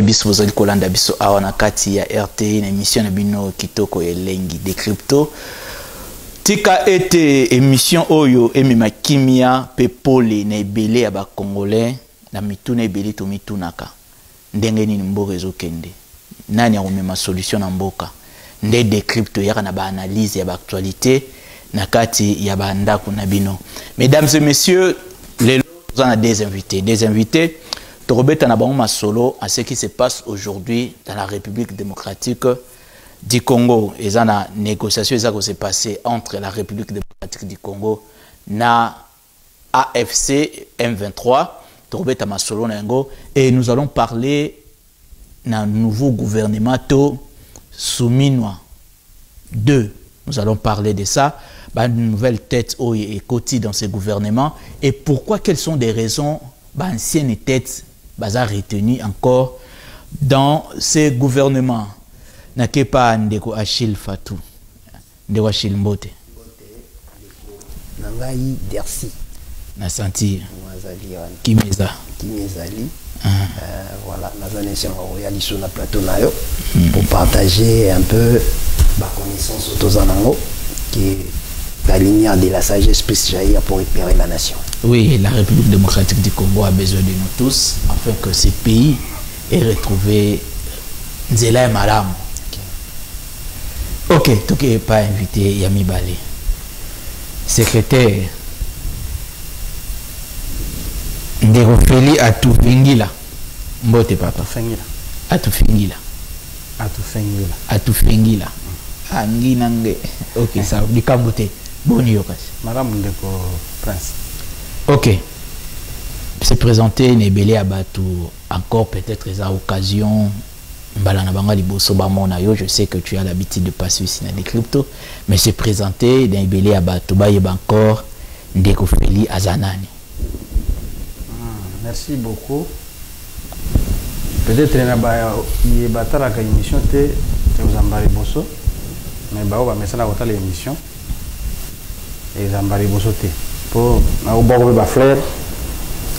biso bozali kolanda biso awa na kati ya RTI na émission na bino kitoko elengi de crypto tika ete émission oyo emema kimia pe pole na ebele ya ba congolais na mituna ebele to mitunaka ndenge nini mboka ezokende nani akomema solution na mboka nde de crypto yaka na ba analyse ya ba actualité na kati ya ba ndako na bino. Mesdames et messieurs, les on a des invités Torobeta Nabama Solo à ce qui se passe aujourd'hui dans la République démocratique du Congo. Et ça, la négociation qui s'est passée entre la République démocratique du Congo na AFC M23. Torobeta Masolo Nengo. Et nous allons parler d'un nouveau gouvernement Souminois 2. Nous allons parler de ça. Une nouvelle tête est cotée dans ce gouvernement. Et pourquoi, quelles sont des raisons anciennes têtes Baza retenu encore dans ces gouvernements. N'a pas Ndeko Achille Fatou. Ndeko Achille Mbote. Nangaï Dersi. Na senti. Kimeza. Kimezali. Voilà, nous allons sur la plateau pour partager un peu ma connaissance autour de qui est la lignée de la sagesse plus jaillir pour éclairer la nation. Oui, la République démocratique du Congo a besoin de nous tous afin que ce pays ait retrouvé Nzela et Madame. Ok, tout qui n'est pas invité, Yami Balé. Secrétaire Ndérofeli Atoufingila. Mbote papa. Atoufingila. Atoufingila. Atoufingila. Anginange. Ok, ça dit Kambote. Boni Yokas. Madame Ndeko Prince. Ok. Se présenter Nebele Abatou encore peut-être à occasion. Je sais que tu as l'habitude de passer ici dans des cryptos, mais se présenter Nebele Abatou encore Ndekofeli Azanani. Merci beaucoup. Peut-être qu'il y a une émission de Zambari Bosso, mais il y a une émission et Zambari Bosso. Pour les fleurs,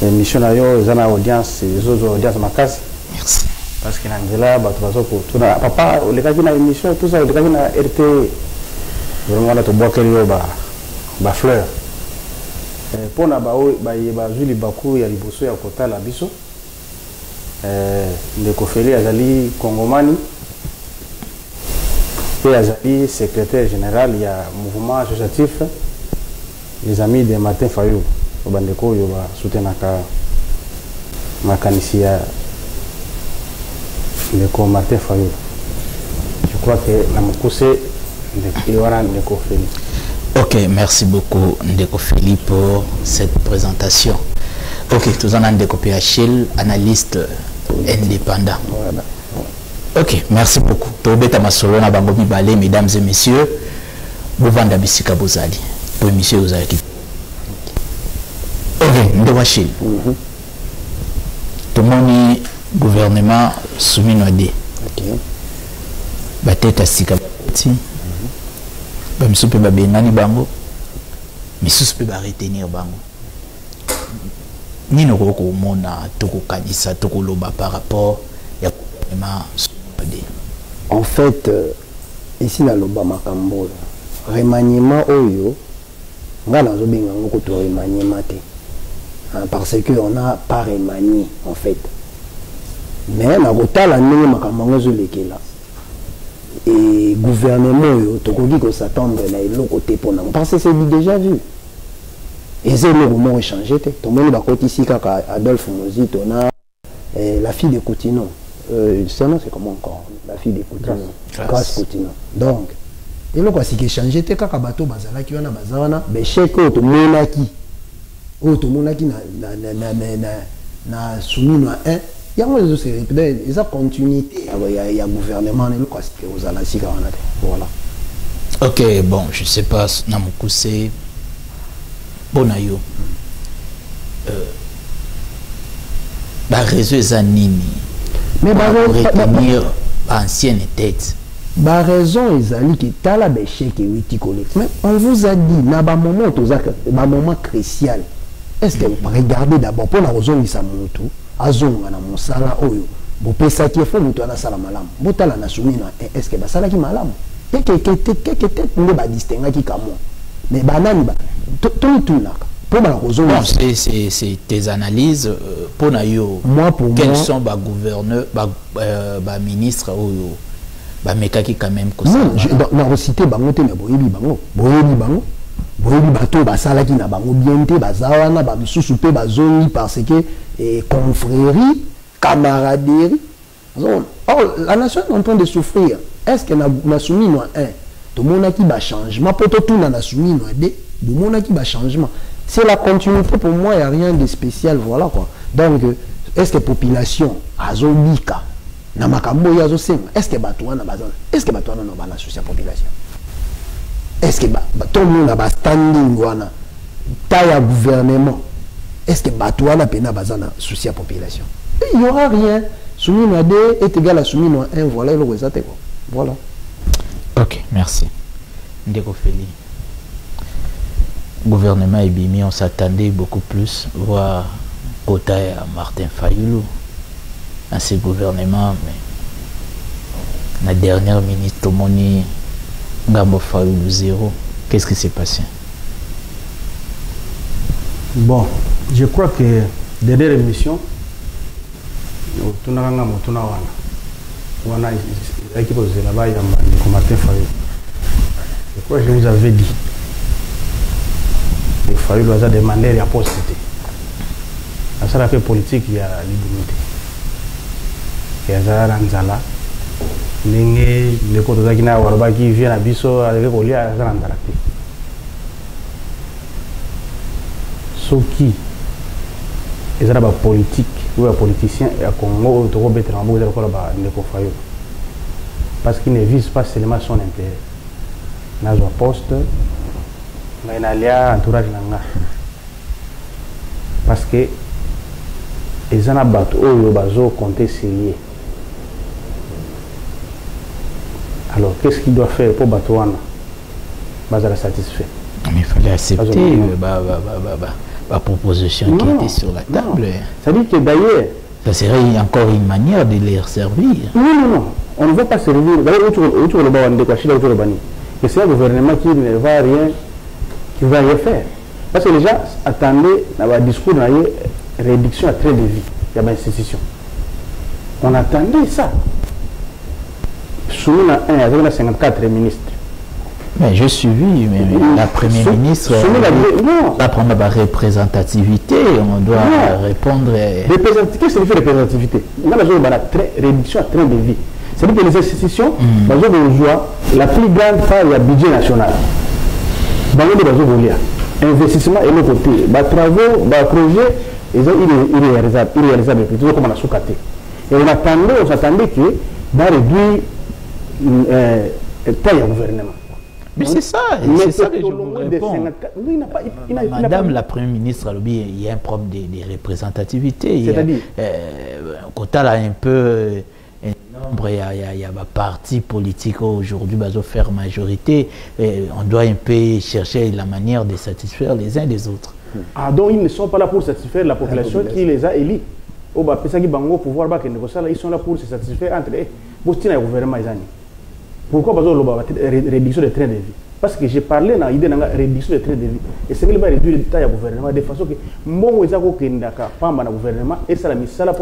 l'émission a une audience, les autres audiences ma case. Merci. Parce que Angela, papa, les gars qui ont une émission, tout ça, les gars qui ont RT, vraiment, on a tout boire les fleurs. Pour na bazuli baku ya liboso ya kota la biso Ndekofeli azali Congomani et azali secrétaire général il y a mouvement associatif les amis de Martin Fayou bandeko yo ba soutenaka makanisi ya Ndeko Martin Fayou. Je crois que la mukuse Ndekofeli. Ok, merci beaucoup Ndeko Feli pour cette présentation. Ok, tout en Ndeko PHL, analyste indépendant. Voilà. Ok, merci beaucoup. Tobeta Masolo na bango mibale, mesdames et messieurs, Bovanda Bisika Bozali. Pour monsieur Ozaki. Ok, Ndeko PHL. Tout le monde gouvernement Souminois 2. Ok. Bateta Sika Bati. Bamisupe babengani bango misusu pe ba retenir bango nino ko mona toko kanisa toko loba par rapport ya gouvernement. En fait ici na loba makambo remaniement oyo ngala zo benga ngoko to remaniement te parce que on a pas remanié en fait mais na kotala ndenge makambo ngozo lekela et gouvernement tokoki ko s'attendre na l'autre côté pour nous parce que c'est déjà vu et c'est le moment échangé tout le monde va côté ici kaka Adolphe Mozi on a la fille de Coutinon son nom c'est comment encore la fille de Coutinon Grâce Coutinon donc et le quoi c'est échangé kaka bateau bazala ki wana bazana be chèque to monaki na Souminois 1. Il y a une continuité, il y a un gouvernement, voilà. Ok, bon, je ne sais pas, Namukuse, Bonayo, la raison est nini, mais retenir ancienne tête. La raison est que tu as la béché qui est collecte. Mais on vous a dit, dans un moment crucial, est-ce que vous regardez d'abord pour la raison de sa moto, azonga na mosala oyo Vous pensez qu'il faut nous sala malam. Botala na soumino est-ce que ba sala ki malam. Que ne ba distinguer qui comme mais banani ba tout là. Pour ma raison. C'est tes analyses pour na yo. Moi pour quels moi, sont ba gouverneurs ba ministres ou ba meka qui quand même comme non, na reciter bango te mais boyebi bato basala ki na bango bien te bazawana ba misusu pe bazongi parce que confrérie camaraderie. Or, la nation est en train de souffrir. Est-ce que na soumis no un tout le monde qui va changement pour tout na soumis no deux tout le monde qui va changement. C'est la continuité pour moi, il n'y a rien de spécial, voilà quoi. Donc est-ce que la population azolika na makambo ya zosenga, est-ce que batouana bazana, est-ce que batouana no bana souci la population? Est-ce que tout le monde a standing wana taille gouvernement? Est-ce que batouana pena bazana souci la population? Il n'y aura rien. Soumis no 2 est égal à soumis no 1, voilà le résultat quoi. Voilà. Ok, merci. Ndeko Feli. Gouvernement Ebimi, on s'attendait beaucoup plus voir Kota à Martin Fayulu à ce gouvernement, mais la dernière minute, Tomoni Ngambo Fayulu 0. Qu'est-ce qui s'est passé? Bon, je crois que derrière l'émission, Martin Fayulu. Je crois que je vous avais dit. Il fallait leur demander la postité. Ça a fait politique, il y a l'immunité. Il y a Zanzala. Les côtés qui viennent à Bisso avec les collègues à Zanzala. Ce qui est la politique ou la politicien et à Congo, au Bétrambo, parce qu'il ne vise pas seulement son intérêt. Dans un poste, mais il y a un entourage. Parce que les gens ont compté sérieux. Alors, qu'est-ce qu'il doit faire pour Batouana? Il satisfait. Mais il fallait accepter la proposition qui était sur la table. Ça dit que d'ailleurs, ça serait encore une manière de les servir. Non. On ne veut pas servir. Et c'est un gouvernement qui ne va rien, qui va rien faire. Parce que les gens attendaient dans le discours de réduction à train de vie. Il y a une institution. On attendait ça. Soumis à 1, il y a 54 ministres. Mais je suivi, mais la première ministre, la première représentativité, on doit répondre. Qu'est-ce que signifie représentativité? On a besoin de réduction à train de vie. C'est-à-dire que les institutions, la plus grande part du budget national. Investissement et le côté. Les travaux, les projets, ils sont irréalisables. Plutôt comme on a sous-caté. Et on s'attendait que va réduire le taille au gouvernement. Mais c'est ça que je vous réponds. Madame la Première ministre, il y a un problème de représentativité. C'est-à-dire quand elle a un peu un nombre, il y a un parti politique aujourd'hui qui va faire majorité, on doit un peu chercher la manière de satisfaire les uns des autres. Ah, donc ils ne sont pas là pour satisfaire la population qui les a élus. Ils sont là pour se satisfaire entre eux. Pourquoi réduction de train de vie? Parce que j'ai parlé dans l'idée de la réduction de train de vie. Et c'est qu'il va réduire le taille du gouvernement de façon que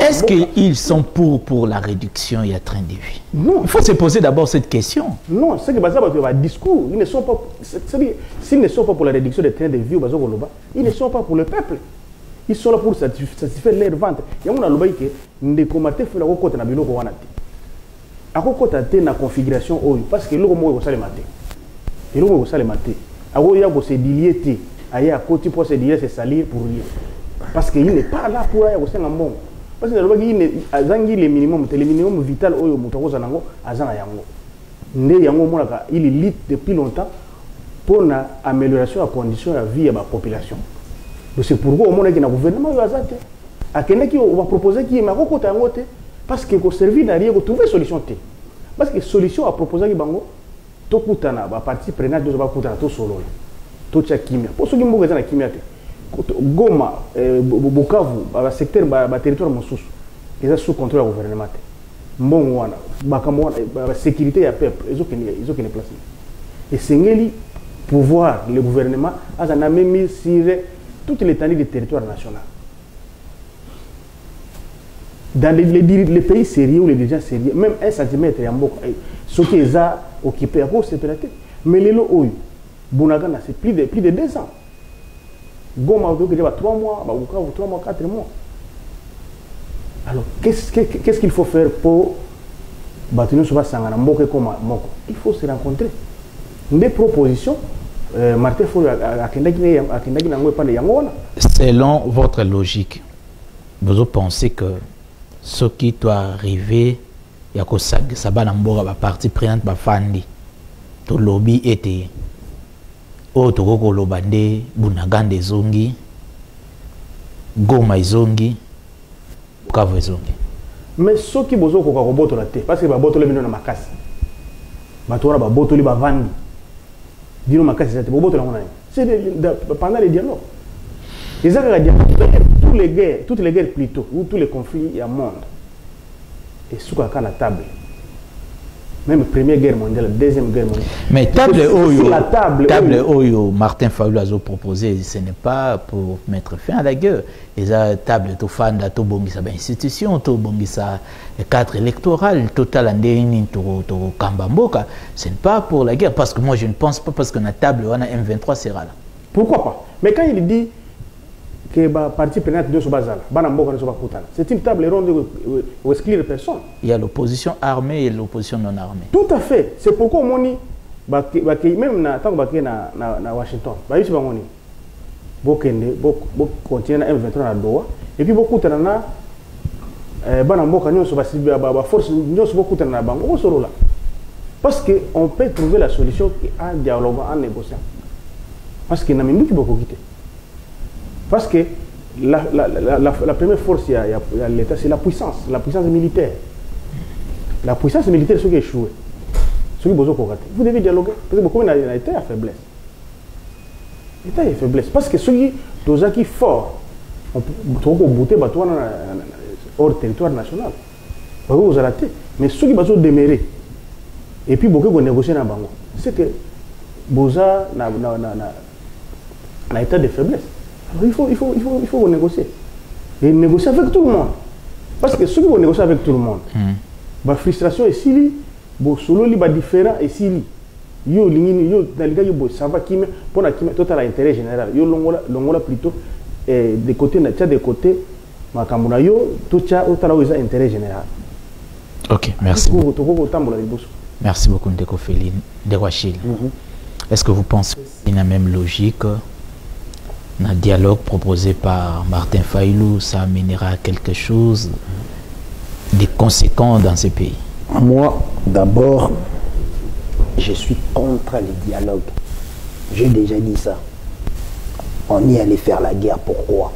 est-ce qu'ils sont pour la réduction et le train de vie? Non. Il faut se poser d'abord cette question. Non, c'est que le discours, ils ne sont pas, s'ils ne sont pas pour la réduction des trains de vie, ils ne sont pas pour le peuple. Ils sont là pour satisfaire leur ventre. Il y a un lobby qui ne commente pas la côté na biloko wana te. Ako kota te na configuration oyo parce que loko mo ko salema te. Et loko ko salema te. Ako ya ko se dilier te. Aya côté pour se dilier c'est salir pour rien. Parce qu'il n'est pas là pour ya ko senga mbongo. Parce que lobby il azangi le minimum vital oyo mutoko zanango azanga yango. Nde yango monaka il est lit depuis longtemps pour na amélioration de la condition de vie de la population. C'est pourquoi au monde qui na gouvernement yo azate. Akene qui va proposer qui ma ko kota yango te. Parce que pour servir n'a pour trouver solution t. Parce que solution à proposer bango to kutana ba partie prenante de ba kutana to solo to cha kimia pour ceux qui mboka na kimia te Goma Bukavu ba secteur ba territoire mosusu ils sont sous contrôle du gouvernement. Bon, la sécurité du peuple, ils ont une place. Et c'est pouvoir, le gouvernement, a même mis sur toute l'étendue du territoire national. Dans les pays sérieux ou les dirigeants sérieux, même un centimètre, ce qui est occupé à cause de la tête. Mais les lots, Bounagana, c'est plus de 2 ans. Goma, 3 mois, 3 mois, 4 mois. Alors, qu'est-ce qu'il faut faire pour bâtir sur Sangana Mboke comme Moko? Il faut se rencontrer. Des propositions, Martin Fayulu a selon votre logique, vous pensez que ce qui doit arriver, il y a que ça va dans la partie prenante, la fandi, tout lobby était au Togo Lobande, Bunagande Zongi, Goma Zongi, Bukavu Zongi. Mais ce qui bozo ko ko boto la te parce que ba boto le mino na makasi. Ba tora ba boto li ba vandi. Dino makasi c'est boto la mona. C'est pendant les dialogues. Les toutes les guerres plutôt ou tous les conflits il y a monde. Et sous la table. Même première guerre mondiale, deuxième guerre mondiale. Mais table Oyo, Martin Fayulu a proposé, ce n'est pas pour mettre fin à la guerre. Les table to fanda to bongisa ba institution to bongisa cadre électoral total andeni to kambamboka, ce n'est pas pour la guerre parce que moi je ne pense pas parce que la table on a M23 sera là. Pourquoi pas? Mais quand il dit que le parti prenante de Sobazala, c'est une table ronde où exclure personne. Il y a l'opposition armée et l'opposition non armée. Tout à fait. C'est pourquoi on dit, même na Washington, beaucoup continuent à M23 à Doha, et puis beaucoup de force, parce qu'on peut trouver la solution en dialoguant, en négociant. Parce qu'il n'y a même pas beaucoup quitté. Parce que la première force, il y a l'État, c'est la puissance militaire. La puissance militaire, c'est ce qui est échoué. Ce qui est besoin de vous devez dialoguer. Parce que beaucoup d'État a faiblesse. L'État a faiblesse. Parce que ceux qui sont forts, on peut bouter hors territoire national. Vous avez raté. Mais ceux qui sont demeurés, et puis beaucoup de négocier dans le Bango, c'est que Boza n'a état de faiblesse. Alors il faut négocier. Et négocier avec tout le monde. Parce que ceux qui vont négocier avec tout le monde, la frustration est si solo li ba différent et si yo lingini yo daliga yo ça va qui pour na qui total intérêt général yo longola plutôt des côtés na des côtés makamuna yo tout ça au intérêt général. OK, merci. Merci beaucoup Ndeko Féline de Wachil. Est-ce que vous pensez qu'il y a la même logique dans le dialogue proposé par Martin Fayulu, ça amènera quelque chose de conséquent dans ces pays? Moi, d'abord, je suis contre les dialogues. J'ai déjà dit ça. On y allait faire la guerre, pourquoi?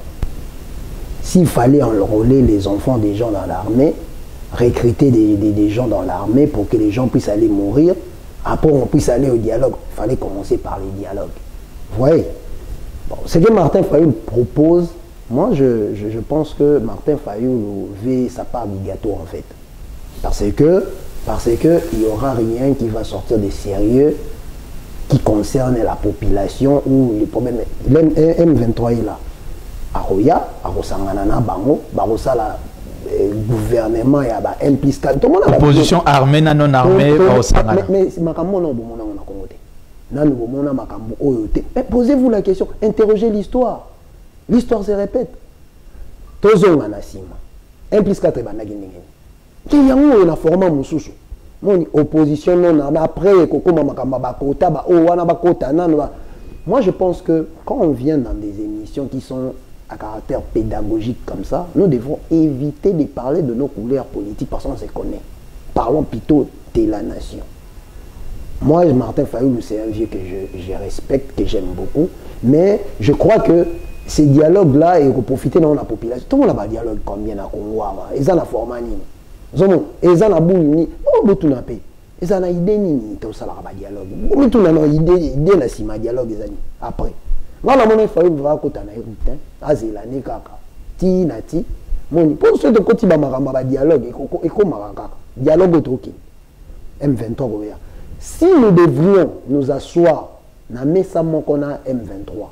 S'il fallait enrôler les enfants des gens dans l'armée, recruter des gens dans l'armée pour que les gens puissent aller mourir, après on puisse aller au dialogue, il fallait commencer par les dialogues. Vous voyez? Bon, ce que Martin Fayulu propose, moi je pense que Martin Fayulu veut sa part du gâteau en fait. Parce que il n'y aura rien qui va sortir de sérieux qui concerne la population ou les problèmes. M23 est là. Aroya, Arosanganana, Bango, Barosala, gouvernement, il y a un plus 4. Opposition armée, non armée, Barosangana. Mais Makambo, non, mais posez-vous la question, interrogez l'histoire. L'histoire se répète. Tozonga Nasima. 1 plus 4 est banagini. Qui y a où la forme Moussoussou? Mon opposition non après moi je pense que quand on vient dans des émissions qui sont à caractère pédagogique comme ça, nous devons éviter de parler de nos couleurs politiques parce qu'on se connaît. Parlons plutôt de la nation. Moi, Martin Fayulu, c'est un vieux que je respecte, que j'aime beaucoup, mais je crois que ces dialogues-là, et pour profiter de la population, tout le monde a un dialogue combien à Congo, ils ont la forme. Ils ont la boule, ils ont idée ni tout ça la dialogue. Ils ont idée la sima dialogue après. Moi la monnaie Fayulu va côté na route azela ne kaka. Ti nati Moni, pour ceux de côté ba dialogue, dialogue autour M23. Si nous devrions nous asseoir dans le qu'on a M23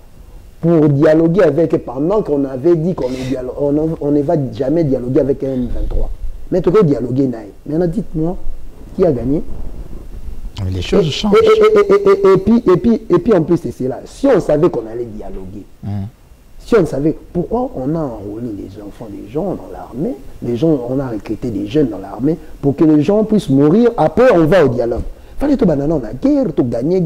pour dialoguer avec, pendant qu'on avait dit qu'on ne va jamais dialoguer avec M23, mais tu peux dialoguer. Maintenant, dites-moi, qui a gagné? Les choses changent. Et puis en plus, c'est cela. Si on savait qu'on allait dialoguer, si on savait pourquoi on a enrôlé les enfants des gens dans l'armée, on a recruté des jeunes dans l'armée pour que les gens puissent mourir, après on va au dialogue. Fallait tout banana, on a guerre, tout gagner.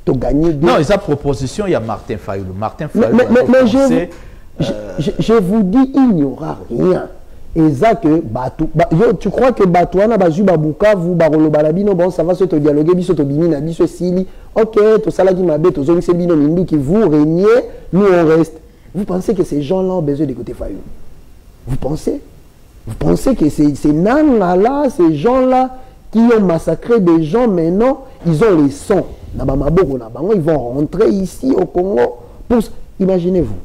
Non, sa proposition, il y a Martin Fayoulou. Martin Fayoulou. Mais je vous dis, il n'y aura rien. Et ça que tu crois que Batouana Bazu Babouka vous Barolo Balabino bon ça va se dialoguer biso to binina biso sili OK to sala qui m'a beto zo bino mindu qui vous régnez nous on reste. Vous pensez que ces gens-là ont besoin d'écouter Fayoulou? Vous pensez que ces nains là ces gens-là qui ont massacré des gens maintenant ils ont les sons ils vont rentrer ici au Congo pour imaginez-vous.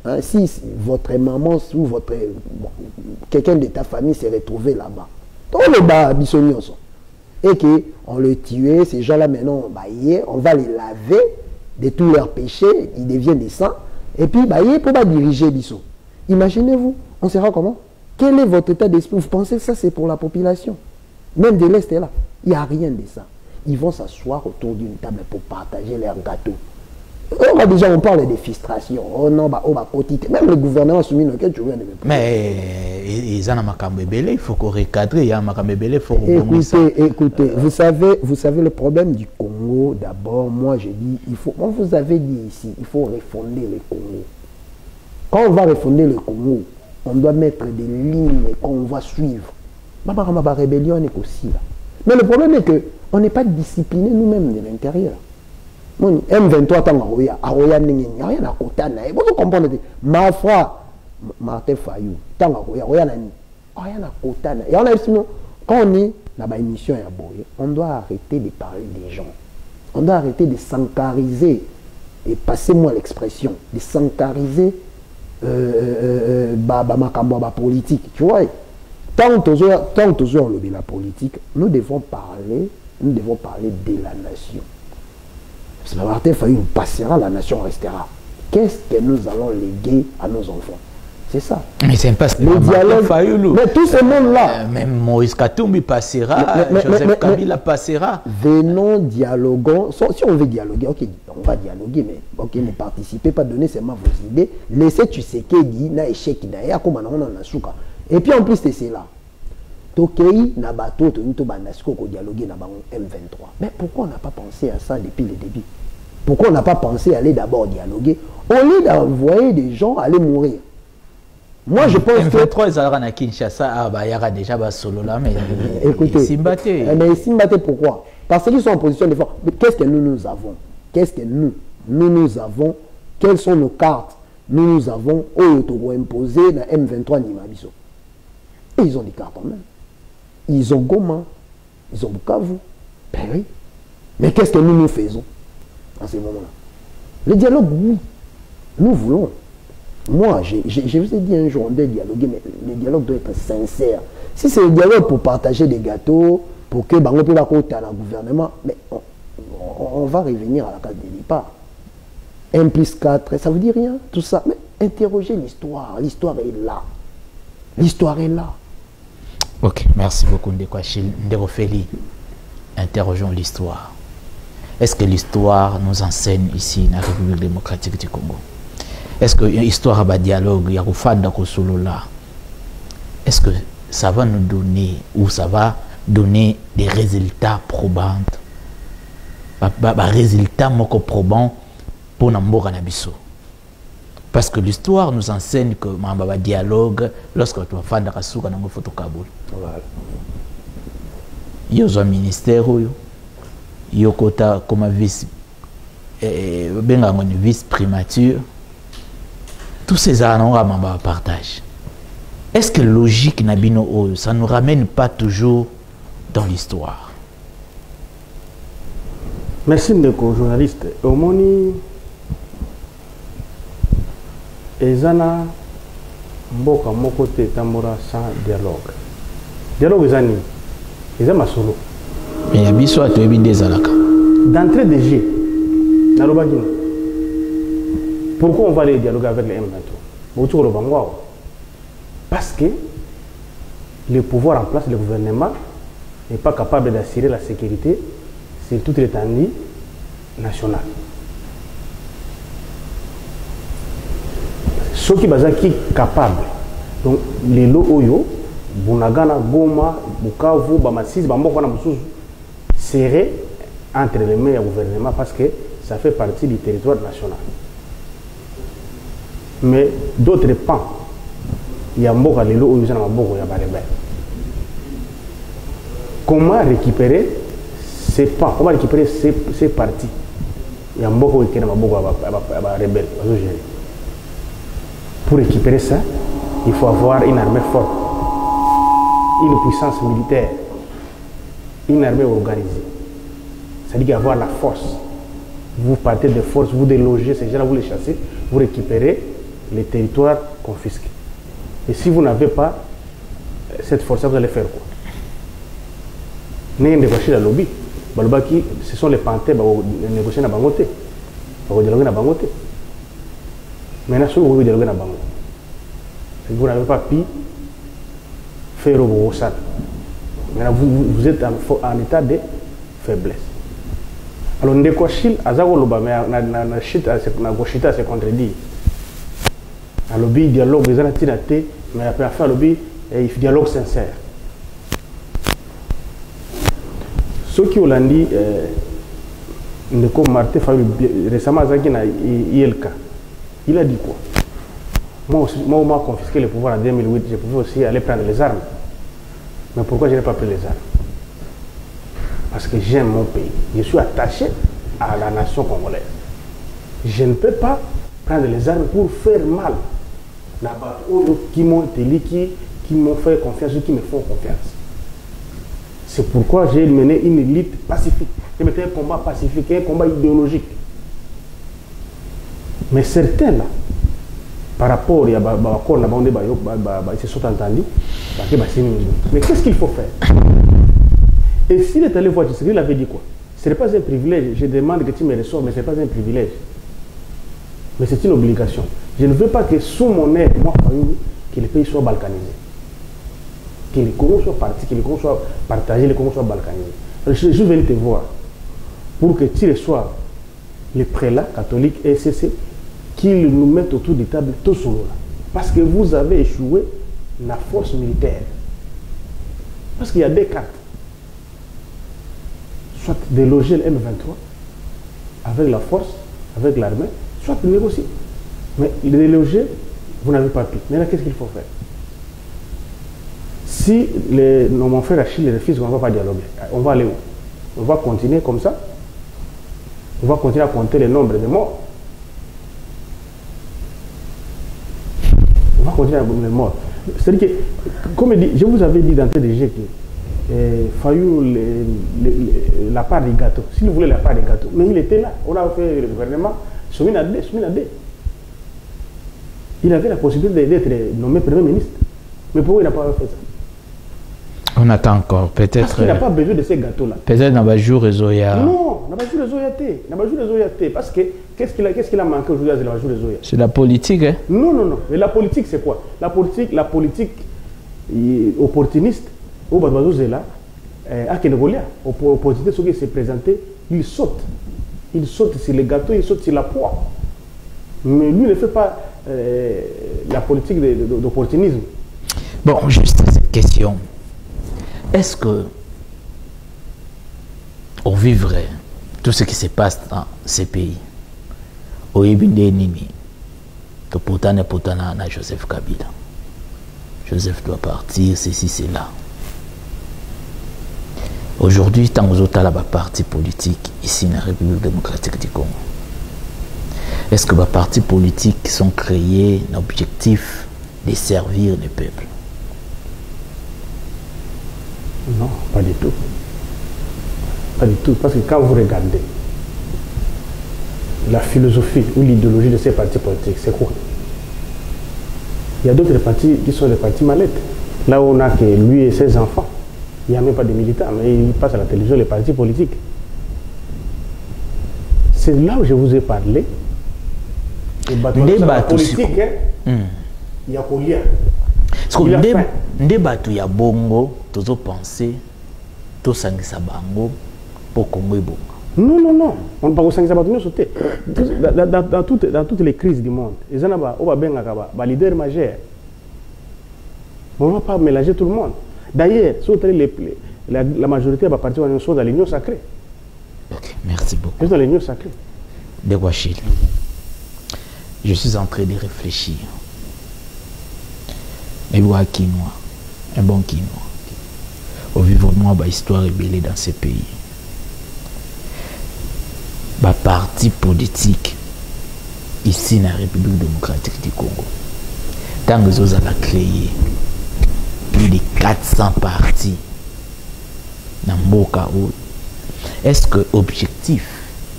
Hein, si votre maman ou votre quelqu'un de ta famille s'est retrouvé là-bas, le bas et qu'on le tuait, ces gens-là maintenant, on va les laver de tous leurs péchés, ils deviennent des saints, et puis pour diriger Bissot. Imaginez-vous, on sera comment? Quel est votre état d'esprit? Vous pensez que ça c'est pour la population? Même de l'Est est là, il n'y a rien de ça. Ils vont s'asseoir autour d'une table pour partager leurs gâteaux. Déjà, on parle de frustration. Oh non, même le gouvernement soumis lequel tu veux. Mais ils ont il faut qu'on recadre. Il y a il faut écoutez, vous savez le problème du Congo. D'abord, moi j'ai dit, on vous avait dit ici, il faut refonder le Congo. Quand on va refonder le Congo, on doit mettre des lignes qu'on va suivre. Ma rébellion est aussi là. Mais le problème est qu'on n'est pas discipliné nous-mêmes de l'intérieur. M23 Tangaroya, Aroya Ningen, rien à Kotana. Vous comprenez? Ma foi, Martin Fayou, Tangaroya, rien à Kotana. Et on a sinon, quand on est dans ma émission à Boye, on doit arrêter de parler des gens. On doit arrêter de sancariser, et passez-moi l'expression, de sancariser ma politique. Tu vois? Tant que on lobby la politique, nous devons parler de la nation. Martin Fayou passera, la nation restera. Qu'est-ce que nous allons léguer à nos enfants? C'est ça. Mais c'est pas le dialogue. Fayoulou. Mais tout ce monde-là. Même Moïse Katumbi passera, Joseph Kabila passera. Venons, dialoguons. Si on veut dialoguer, ok, on va dialoguer, mais ok, ne participez pas, donnez seulement vos idées. Laissez Tshisekedi, na échec, na comme on a souka. Et puis en plus de cela, Tokei, na bateau, to banasiko, ko dialoguer na M23. Mais pourquoi on n'a pas pensé à ça depuis le début? Pourquoi on n'a pas pensé à aller d'abord dialoguer au lieu d'envoyer des gens aller mourir? Moi, je pense M23, ils allaient à Kinshasa, il y aura déjà solo là, mais écoutez, mais Simbate, pourquoi? Parce qu'ils sont en position de force. Mais qu'est-ce que nous avons? Qu'est-ce que nous avons? Quelles sont nos cartes? Nous avons imposé dans M23 Nimabiso. Et ils ont des cartes en main. Ils ont Goma, ils ont Bukavu. Ben oui. Mais qu'est-ce que nous faisons à ces moments-là? Le dialogue, oui, nous voulons. Moi, je vous ai dit un jour, on doit dialoguer, mais le dialogue doit être sincère. Si c'est le dialogue pour partager des gâteaux, pour que on peut la côte à la gouvernement, mais on va revenir à la case de départ. 1 plus 4, ça veut dire rien, tout ça. Mais interrogez l'histoire. L'histoire est là. L'histoire est là. Ok, merci beaucoup Ndekofeli. Interrogeons l'histoire. Est-ce que l'histoire nous enseigne ici dans la République démocratique du Congo? Est-ce que l'histoire va dialogue, est-ce que ça va nous donner ou ça va donner des résultats probants? Résultats probants pour Namboka Nabiso. Parce que l'histoire nous enseigne que le dialogue, lorsque tu vas faire de la souka dans le photo Kaboul. Il y a un ministère, il y a comme vice-primature. Tous ces années, on partage. Est-ce que logique, Nabino, ça ne nous ramène pas toujours dans l'histoire? Merci, Ndeko, journaliste. Omoni, Ezana, mboka moko te tambora sans dialogue. Dialogue ezani. Ezama solo. Mais ya biso atoyebi nde ezalaka. D'entrée de jeu, pourquoi on va aller dialoguer avec les M23? Parce que le pouvoir en place, le gouvernement, n'est pas capable d'assurer la sécurité sur toute l'étendue nationale. Ceux qui sont capables, donc les lots Oyo, Bunagana, Goma, Bukavu, Bamasis, Bambokana, seraient entre les mains du gouvernement parce que ça fait partie du territoire national. Mais d'autres pans, il y a Mboka Lelo ou il y a Rebelle. Comment récupérer ces pans? Comment récupérer ces parties? Il y a Mboka qui est rebelle. Pour récupérer ça, il faut avoir une armée forte, une puissance militaire, une armée organisée. C'est-à-dire avoir la force. Vous partez de force, vous délogez ces gens-là, vous les chassez, vous récupérez les territoires confisqués. Et si vous n'avez pas cette force-là, vous allez faire quoi? Négocier la lobby. Ce sont les panthères qui négocient dans Bangote. Vous dialoguez dans Bangote. Maintenant, si vous dialoguez dans Bangote, vous n'avez pas pu faire au Rossal. Maintenant, vous êtes en état de faiblesse. Alors, Ndekoshil, Azagoloba, mais na Goshita se contredit. Un lobby dialogue, les anatinatés, mais après faire lobby, il faut dialogue sincère. Ceux qui ont dit, Ndeko Martin récemment, ILK, il a dit quoi? Moi, on m'a confisqué le pouvoir en 2008, je pouvais aussi aller prendre les armes. Mais pourquoi je n'ai pas pris les armes? Parce que j'aime mon pays. Je suis attaché à la nation congolaise. Je ne peux pas prendre les armes pour faire mal. Qui m'ont élu, qui m'ont fait confiance, qui me font confiance. C'est pourquoi j'ai mené une lutte pacifique. J'ai mené un combat pacifique, un combat idéologique. Mais certains là, par rapport à ils se sont entendus. Mais qu'est-ce qu'il faut faire? Et s'il est allé voir Tshisekedi, il avait dit quoi? Ce n'est pas un privilège. Je demande que tu me reçoives, mais ce n'est pas un privilège. Mais c'est une obligation. Je ne veux pas que sous mon aide, moi, que les pays soient balkanisés. Que les Congos soient partis, que les Congos soient partagés, les Congos soient balkanisés. Alors, je viens te voir pour que tu reçoives les prélats catholiques et SCC, qu'ils nous mettent autour des tables tout sous là. Parce que vous avez échoué la force militaire. Parce qu'il y a des cartes. Soit déloger le M23 avec la force, avec l'armée, soit négocier. Mais le déloger, vous n'avez pas pu. Maintenant, qu'est-ce qu'il faut faire? Si mon frère Achille refuse, on ne va pas dialoguer. On va aller où? On va continuer comme ça? On va continuer à compter le nombre de morts? On va continuer à compter les morts. C'est-à-dire que, comme je vous avais dit d'entrée de jeu, Fayou la part du gâteau. S'il voulait la part du gâteau, mais il était là. On a fait le gouvernement. Souminadé. Il avait la possibilité d'être nommé Premier ministre. Mais pourquoi il n'a pas fait ça? On attend encore, peut-être. Parce qu'il n'a pas besoin de ces gâteaux-là. Peut-être dans le jour Zoya. Non, dans le jour Zoya. Parce que qu'est-ce qu'il a manqué aujourd'hui dans le jour Zoya? C'est la politique, hein? Non. Mais la politique, c'est quoi? La politique opportuniste. Au Badouazou là, à Kenegolia, opposité, ceux qui s'est présenté, il saute. Il saute sur les gâteaux, il saute sur la poire. Mais lui ne fait pas la politique d'opportunisme. Bon, juste cette question. Est-ce que, au vivre tout ce qui se passe dans ces pays, au Yébindé Nini, que pourtant na Joseph Kabila, Joseph doit partir, ceci, cela. Aujourd'hui, tant aux autres partis politiques ici dans la République démocratique du Congo, est-ce que les partis politiques sont créés l'objectif de servir le peuple? Non, pas du tout. Pas du tout. Parce que quand vous regardez la philosophie ou l'idéologie de ces partis politiques, c'est quoi? Il y a d'autres partis qui sont des partis mallettes. Là où on a que lui et ses enfants, il n'y a même pas de militants, mais ils passent à la télévision les partis politiques. C'est là où je vous ai parlé. Débat politique, il y a qu'au lien. Débat il y a bongo, tous penser, tous sangisa bango, pour Congo et bongo. Non, non, non. On ne peut pas sangisa bango sauter. Dans toutes les crises du monde, les gens ont un leader majeur. On ne va pas mélanger tout le monde. D'ailleurs, la majorité va partir dans l'union sacrée. Ok, merci beaucoup. Dans l'union sacrée. De Wachil. Je suis en train de réfléchir. Un bon quinoa. Un bon quinoa. Au vivre moi, histoire rébellée dans ces pays. Parti politique ici dans la République démocratique du Congo. Tant que vous avez créé plus de 400 partis dans Mboka, est-ce que l'objectif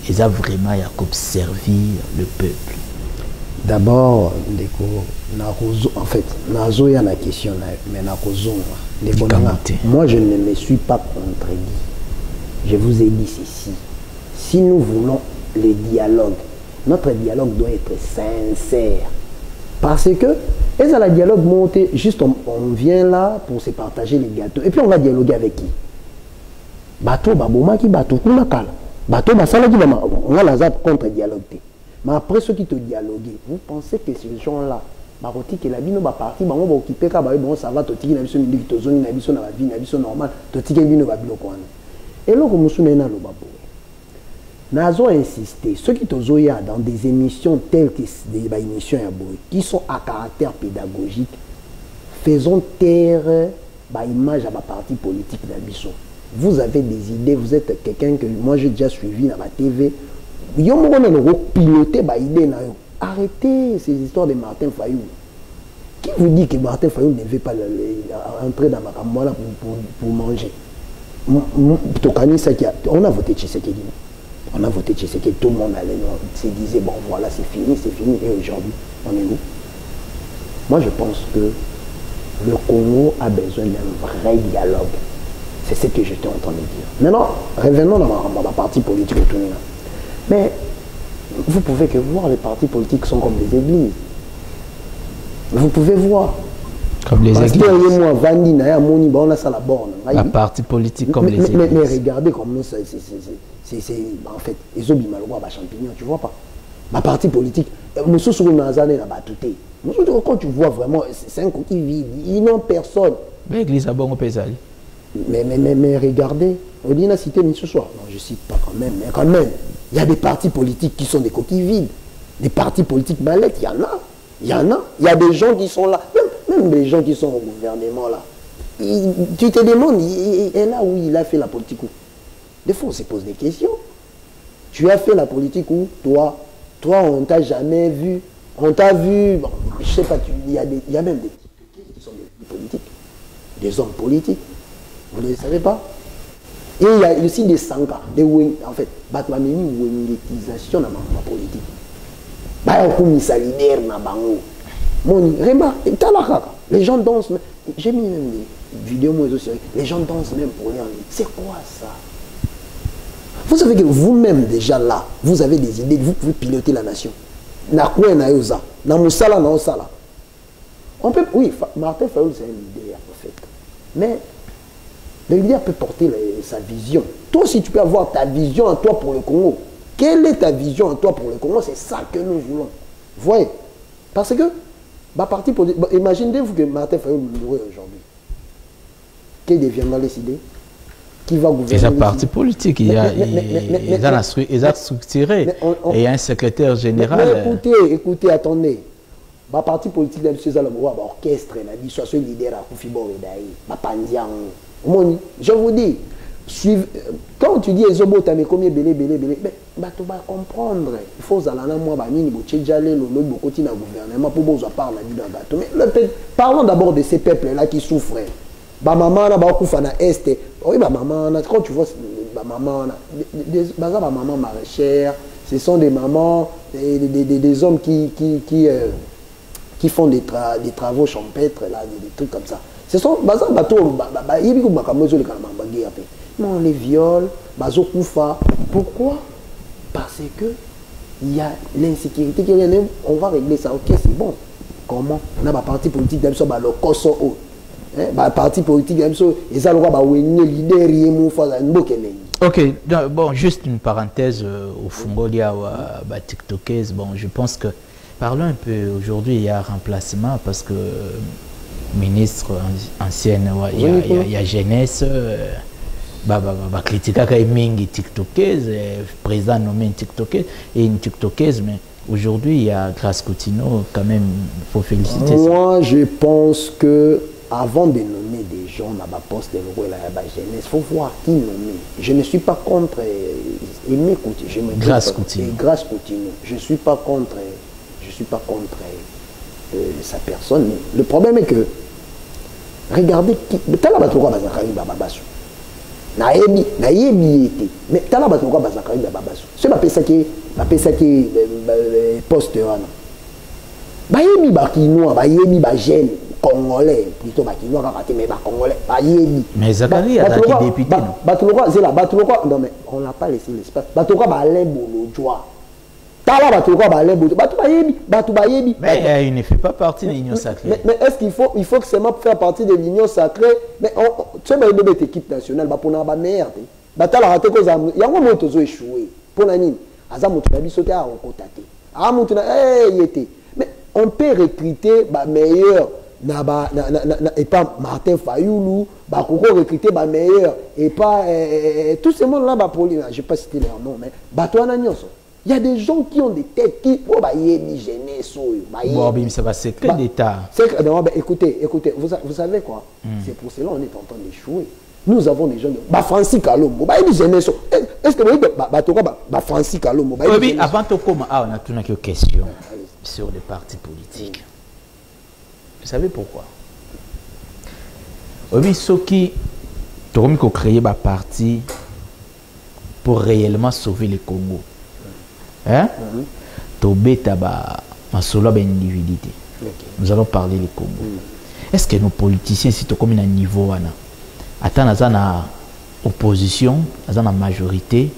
est vraiment servir le peuple? D'abord, en fait, il y a une question, mais moi je ne me suis pas contredit. Je vous ai dit ceci. Si nous voulons le dialogue, notre dialogue doit être sincère. Parce que, et ça, le dialogue monté, juste on vient là pour se partager les gâteaux. Et puis on va dialoguer avec qui? Bateau, baboma qui bateau, kunakala. Bateau, basala qui on va la contre dialogue. Mais après ceux qui te dialoguent, vous pensez que ces gens-là, baroti que la vie nous va partir, on va occuper quand bon ça va, toti na biso mingi to zone na biso na vie na biso normal, toti ke bino ba biloko wana. Et là comme nous na lo babo. Nazo insisté, ceux qui te zoya dans des émissions telles que des émissions ya boy qui sont à caractère pédagogique, faisons taire ba image à ba parti politique na biso. Vous avez des idées, vous êtes quelqu'un que moi j'ai déjà suivi dans ma TV. Arrêtez ces histoires de Martin Fayou. Qui vous dit que Martin Fayou ne veut pas entrer dans ma caméra pour manger? On a voté Tshisekedi. On a voté Tshisekedi. Tout le monde allait se disait bon voilà c'est fini. Et aujourd'hui, on est où? Moi je pense que le Congo a besoin d'un vrai dialogue. C'est ce que j'étais en train de dire. Maintenant, revenons dans ma partie politique autour de là. Mais vous pouvez que voir les partis politiques sont comme des églises. Vous pouvez voir. Comme les églises. La parti politique comme les églises. Mais regardez comment c'est en fait, les obimalwa champignons, tu vois pas. Ma parti politique, quand tu vois vraiment, c'est un coquille vide, ils n'ont personne. Mais l'église a bon au paysage. Mais regardez, on dit a cité ce soir. Non, je cite pas quand même, mais quand même. Il y a des partis politiques qui sont des coquilles vides. Des partis politiques mallettes, il y en a. Il y en a. Il y a des gens qui sont là. Même des gens qui sont au gouvernement là. Tu te demandes, et là où il a fait la politique où? Des fois, on se pose des questions. Tu as fait la politique où? Toi, on t'a jamais vu. On t'a vu. Bon, je sais pas, il y a même des qui sont des politiques. Des hommes politiques. Vous ne le savez pas? Et il y a aussi des sankas, des wing, en fait, une wingetisation dans ma politique. Comme solidaire na bango. Remarque, les gens dansent. J'ai mis même des vidéos moi aussi. Les gens dansent même pour rien. C'est quoi ça? Vous savez que vous-même déjà là, vous avez des idées, vous pouvez piloter la nation. Na quoi na yosa, na musala na osala. On peut, oui, Martin Fayou c'est un leader en fait, mais le leader peut porter sa vision. Toi aussi, tu peux avoir ta vision en toi pour le Congo. Quelle est ta vision en toi pour le Congo? C'est ça que nous voulons. Vous voyez? Parce que, imaginez-vous que Martin Fayou mourait aujourd'hui. Qui deviendra les idées? Qui va gouverner? Il y a un parti politique, il a structuré. Et il y a un secrétaire général. Mais écoutez, attendez. Le parti politique de l'orchestre, l'administration leader à Koufibor et Daï, je vous dis, quand tu dis Ezobo, tu as mis combien belé, tu vas comprendre. Il faut que moi, gouvernement pour parler de mais parlons d'abord de ces peuples-là qui souffrent. Maman, est. Oui, maman, quand tu vois maman, maman maraîchère, ce sont des mamans, des hommes qui qui font des travaux champêtres, là, des trucs comme ça. Ce sont non, les viols, pourquoi? Parce que il y a l'insécurité qui est, on va régler ça. Ok, c'est bon. Comment? On a un parti politique le Koso. Parti politique et ça le Ok, bon, juste une parenthèse au Fungolia ou à TikTokers. Bon, je pense que parlons un peu aujourd'hui, il y a un remplacement parce que ministre ancienne, il y a jeunesse, critiquer quand même TikTokers, président nommé une TikToker et une TikTokers, mais aujourd'hui il y a Grace Coutinho, quand même, il faut féliciter. Moi, je pense que avant de nommer des gens à ma poste de la jeunesse, il faut voir qui nommer. Je ne suis pas contre Aimé Coutinho. Grace Coutinho. Grace Coutinho. Je ne suis pas contre sa personne. Mais le problème est que, regardez qui. Mais t'as la bataille quoi Bazakari Bababasu. Naebi été. Mais t'as la bataille quoi Bazakari Bababasu. C'est ma pesa qui poste là. Bayebi bakinois, bayebi bagène. Congolais, plutôt bakinois kakaté mais congolais, bayebi. Mais Zakari a été député. Batuloko, c'est là, Batuloko. Non mais on l'a pas laissé l'espace. Batuloko balé bolodjoa. Tala Batuloko balé bolodjoa. Batu bayebi. Mais il ne fait pas partie de l'Union sacrée. Mais est-ce qu'il faut seulement faire partie de l'Union sacrée? Mais tu sais mais une équipe nationale, bah pour na ba meilleur. Batala raté cause yango moto zo échoué. Pour nani? Aza moto na biso te a okotate. Ah moto na yété. Mais on peut recruter ba meilleur. Et pas Martin Fayoulou, Koko recruter meilleur, et pas tout ce monde là, je ne vais pas citer leur nom, mais il y a des gens qui ont des têtes qui bon, ça va secret d'État. Écoutez, vous savez quoi? C'est pour cela qu'on est en train d'échouer. Nous avons des gens Francis Kalombo, est-ce que vous Francis Kalombo? Oui, avant de commencer, on a une question sur les partis politiques. Vous savez pourquoi? Oui, ceux qui ont créé un parti pour réellement sauver le Congo. Hein? Nous allons parler du Congo. Est-ce que nos politiciens, si comme un niveau, attendent à opposition, à la majorité,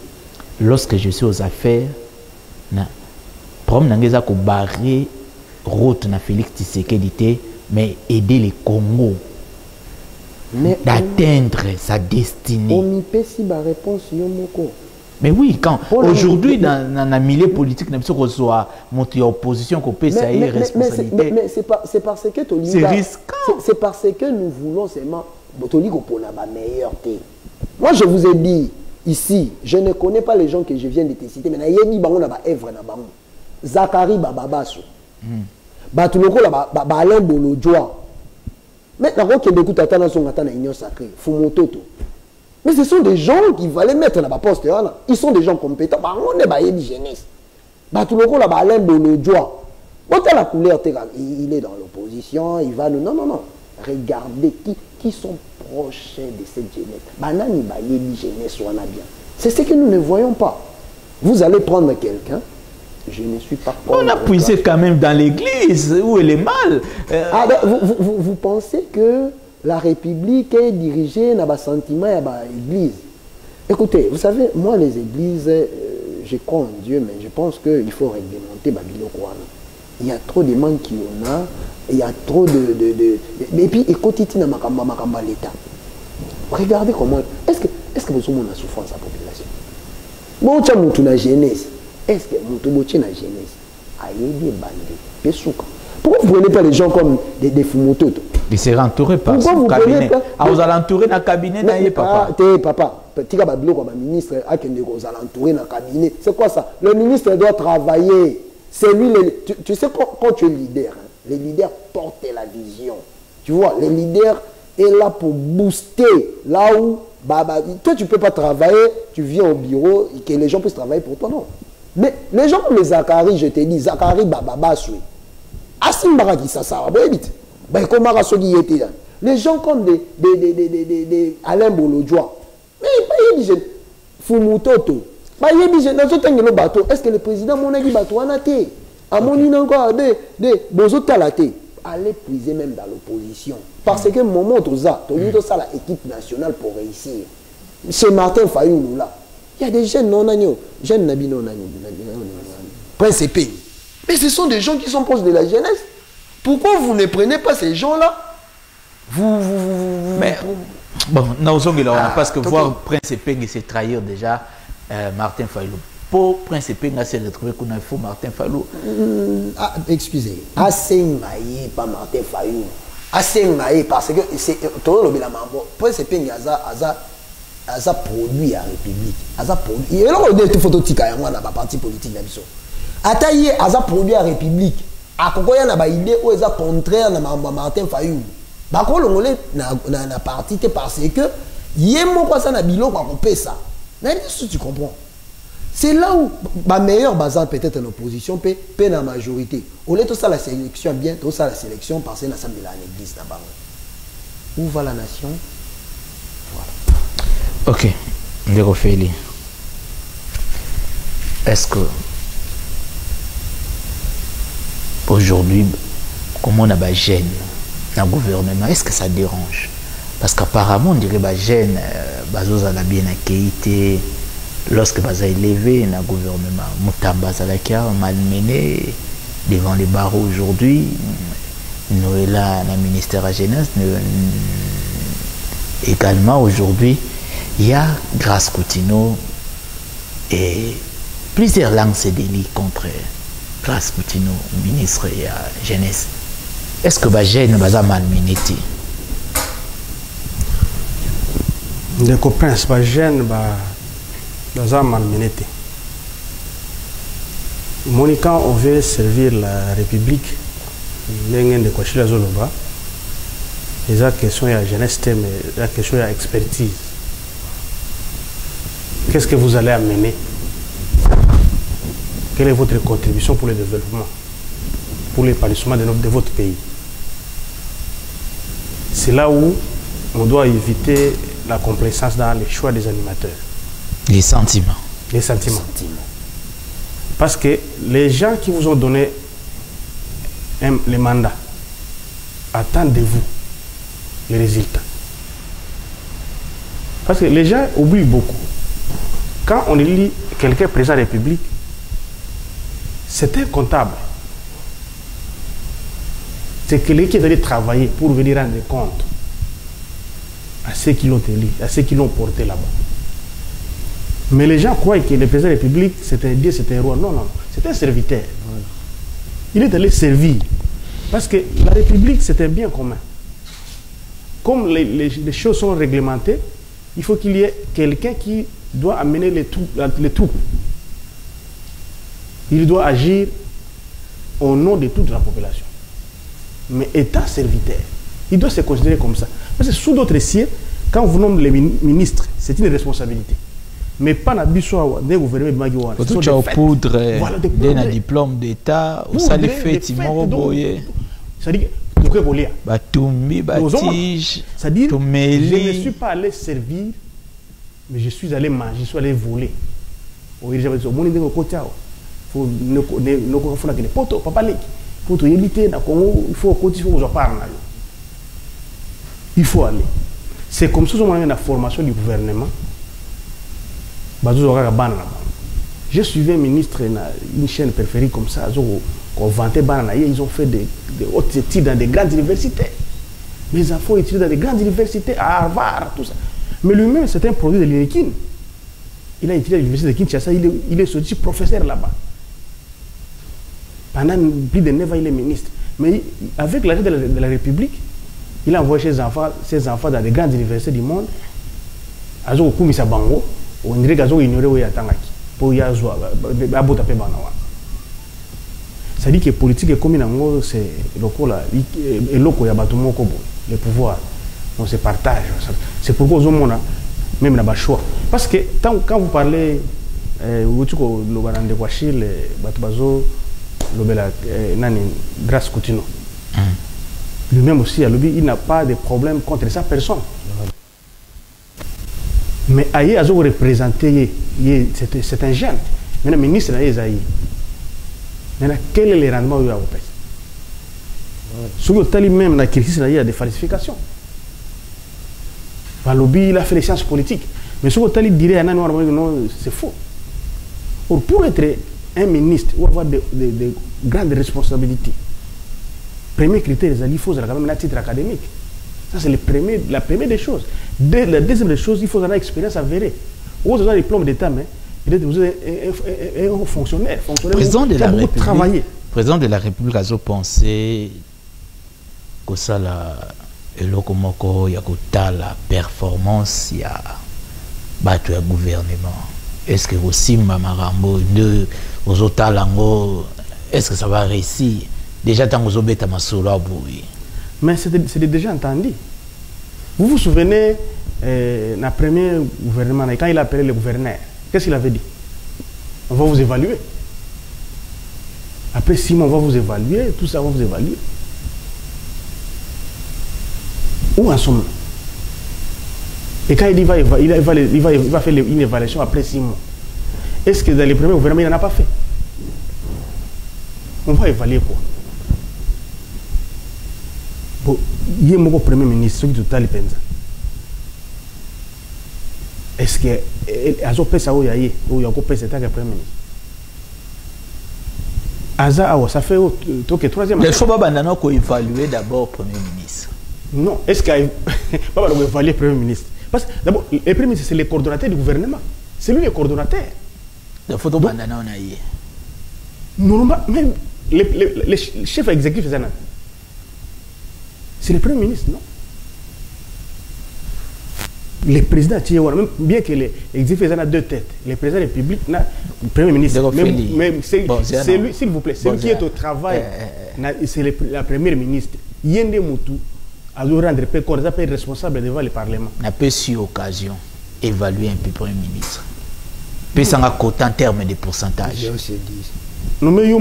lorsque je suis aux affaires, problème n'a pas barrer route na Félix Tshisekedi, mais aider le Congo d'atteindre sa destinée. On y peut si ma réponse yomoko. Mais oui, quand aujourd'hui dans le milieu politique, nous reçoit monter opposition qu'on peut ça responsabilité. Mais c'est parce que c'est risquant. C'est parce que nous voulons seulement Toligo pour la meilleure thé. Moi je vous ai dit ici, je ne connais pas les gens que je viens de te citer, mais il y a des gens qui ont œuvre na bango. Zakari Bababasu. Batuloko la Alain Bolodjoa. Maintenant, quand on écoute Atana Songatana Union Sacrée, Fumototo. Mais ce sont des gens qui valaient mettre dans la poste. Ils sont des gens compétents. On est baillé de jeunesse. Batuloko la Alain Bolodjoa. La couleur, il est dans l'opposition, il va nous. Non. Regardez qui sont proches de cette jeunesse. Banani baillé de jeunesse, on a bien. C'est ce que nous ne voyons pas. Vous allez prendre quelqu'un. Je ne suis pas... On a puisé quand même dans l'église, où elle est mal. Vous pensez que la République est dirigée dans le sentiment de l'église? Écoutez, vous savez, moi les églises, je crois en Dieu, mais je pense qu'il faut réglementer Babiloko. Il y a trop de manques qui en a, il y a trop de... Et puis, écoutez, l'État. Regardez comment... Est-ce que vous avez la souffrance à la population? Bon, tu as la jeunesse. Est-ce que vous avez la jeunesse? Pourquoi vous ne prenez pas les gens comme des fumototos? Ils se entourés par son cabinet. Vous allez entourer dans le cabinet, papa. Papa, petit ministre, vous allez entourer dans le cabinet. C'est quoi ça? Le ministre doit travailler. C'est lui, tu sais, quand tu es leader, les leaders portent la vision. Tu vois, les leaders est là pour booster là où toi tu ne peux pas travailler, tu viens au bureau et que les gens puissent travailler pour toi, non. Mais les gens comme les Zakari, je te dis, Zakari Bababasui, Assim Baraki Sasa, les gens comme des Alain Bolodjoa, mais il y a des Fumutoto, est-ce que le président mon dit bateau en a été? À mon niveau encore, bozo talaté, allez puiser même dans l'opposition. Parce que moment tout ça, l'équipe nationale pour réussir. C'est Martin Fayulu là. Il y a des jeunes non agneaux, jeunes nabi non agneaux, Prince Épée. Mais ce sont des gens qui sont proches de la jeunesse. Pourquoi vous ne prenez pas ces gens-là? Mais bon, parce que voir Prince Épée se trahir déjà Martin Fayulu. Pour Prince Épée s'est retrouvé qu'on a faux Martin Fayulu. Excusez, assez maillé pas Martin Fayulu. Assez maillé parce que c'est tout le bilamambo. Prince Épée a produit à la République. A produit. Il y a une photo tika yango na ba parti politique na biso. Ataye a produit à la République. A kokoya na ba idée ou eza contraire na Martin Fayulu. Ba ko longolé na parti parce que yemo kwa ça na biloko a kopé ça. Mais tu comprends. C'est là où ma meilleure bazar peut-être en opposition peut dans la majorité. Au lieu de ça la sélection bien, tout ça la sélection parce que nous sommes de l'église là-bas. Où va la nation? Voilà. Ok, Ndeko Feli. Est-ce que aujourd'hui, comment on a des jeunes dans le gouvernement, est-ce que ça dérange? Parce qu'apparemment, on dirait que les jeunes, ils ont bien accueilli. Lorsque vous avez élevé dans le gouvernement, Moutamba Zalakia, malmené devant les barreaux aujourd'hui, nous sommes là dans le ministère de la Jeunesse. Également aujourd'hui, il y a Grace Coutinho et plusieurs langues se délient contre Grace Coutinho, ministre de la Jeunesse. Est-ce que les jeunes sont malmenés? Les copains, les jeunes dans un malmené. Quand on veut servir la République, il y a des questions de la question de la jeunesse, mais la question de l'expertise. Qu'est-ce que vous allez amener? Quelle est votre contribution pour le développement, pour l'épanouissement de votre pays? C'est là où on doit éviter la complaisance dans les choix des animateurs. Les sentiments. Les sentiments. Parce que les gens qui vous ont donné les mandats attendent de vous les résultats. Parce que les gens oublient beaucoup. Quand on élit quelqu'un président de la République, c'est un comptable. C'est quelqu'un qui est allé travailler pour venir rendre compte à ceux qui l'ont élu, à ceux qui l'ont porté là-bas. Mais les gens croient que le président de la République, c'est un dieu, c'est un roi. Non, non, c'est un serviteur. Il est allé servir. Parce que la République, c'est un bien commun. Comme les choses sont réglementées, il faut qu'il y ait quelqu'un qui doit amener les troupes. Il doit agir au nom de toute la population. Mais étant serviteur, il doit se considérer comme ça. Parce que sous d'autres cieux, quand vous nommez les ministres, c'est une responsabilité. Mais pas dans le des gouvernements de Magouane. Tout ça au poudre, d'un diplôme d'État, ou ça les fait, c'est-à-dire, Batumbi, Batige, c'est-à-dire, je ne suis pas allé servir, mais je suis allé manger, je suis allé voler. Il faut aller. C'est comme ça qu'on a la formation du gouvernement. J'ai suivi un ministre une chaîne préférée comme ça, ils ont fait des hautes études dans des grandes universités. Mes enfants étudient dans des grandes universités, à Harvard, tout ça. Mais lui-même, c'est un produit de l'INEKIN. Il a étudié à l'université de Kinshasa, il est sorti professeur là-bas. Pendant plus de 9 ans, il est ministre. Mais avec l'argent de la République, il a envoyé ses enfants dans des grandes universités du monde. On dirait qu'ils ont ignoré où il y a pour y avoir c'est-à-dire que la politique est comme c'est le pouvoir, on se partage. C'est pourquoi on a même un choix. Parce que quand vous parlez Grace Coutinho, lui-même aussi, il n'a pas de problème contre sa personne. Mais aïe a représenté, c'est un jeune. Maintenant, ministre, Maintenant, quel est le rendement au pays? Sur le tali même, la crise, il y a des falsifications. Le lobby, il a fait les sciences politiques. Mais sur le tali, dirait non, c'est faux. Or, pour être un ministre ou avoir des grandes responsabilités, premier critère, il faut avoir un titre académique. Ça, c'est la première des choses. La deuxième des choses, il faut avoir une expérience avérée. Vous avez un diplôme d'État, mais peut-être vous êtes un fonctionnaire. Président de la République. Travailler. Président de la République a pensé que ça, il y a la performance, il y a le gouvernement. Est-ce que aussi Mamarambo de Ozotalango, est-ce que ça va réussir? Déjà, tant que vous avez mais c'est déjà entendu. Vous vous souvenez, le premier gouvernement, quand il a appelé le gouverneur, qu'est-ce qu'il avait dit? On va vous évaluer. Après 6 mois, on va vous évaluer, tout ça, on va vous évaluer. Où en sommes-nous? Et quand il dit il va faire une évaluation après 6 mois, est-ce que dans les premiers gouvernements, il n'en a pas fait? On va évaluer quoi? Bon, il y a mon premier ministre, qui tout à l'heure. Est-ce que Azo Pesa ou Yaye ou Yako Pesa est un premier ministre? Aza, ça fait que troisième. Il faut pas évaluer d'abord le Premier ministre. Non, est-ce qu'il faut pas évaluer le Premier ministre? Parce que d'abord, le Premier ministre, c'est le coordonnateur du gouvernement. C'est lui le coordonnateur. Il faut pas bandana. Normalement, même les chefs exécutifs, c'est le Premier ministre, non? Le président, même bien que l'exécutif a 2 têtes, le président de la République, le Premier ministre, même c'est lui, s'il vous plaît, celui qui est au travail, c'est la première ministre. Yende Moutou, à rendre compte, ça peut être responsable devant le Parlement. On a pas eu occasion d'évaluer un peu le Premier ministre. Puis ça a coté en termes de pourcentage. Non, mais il y a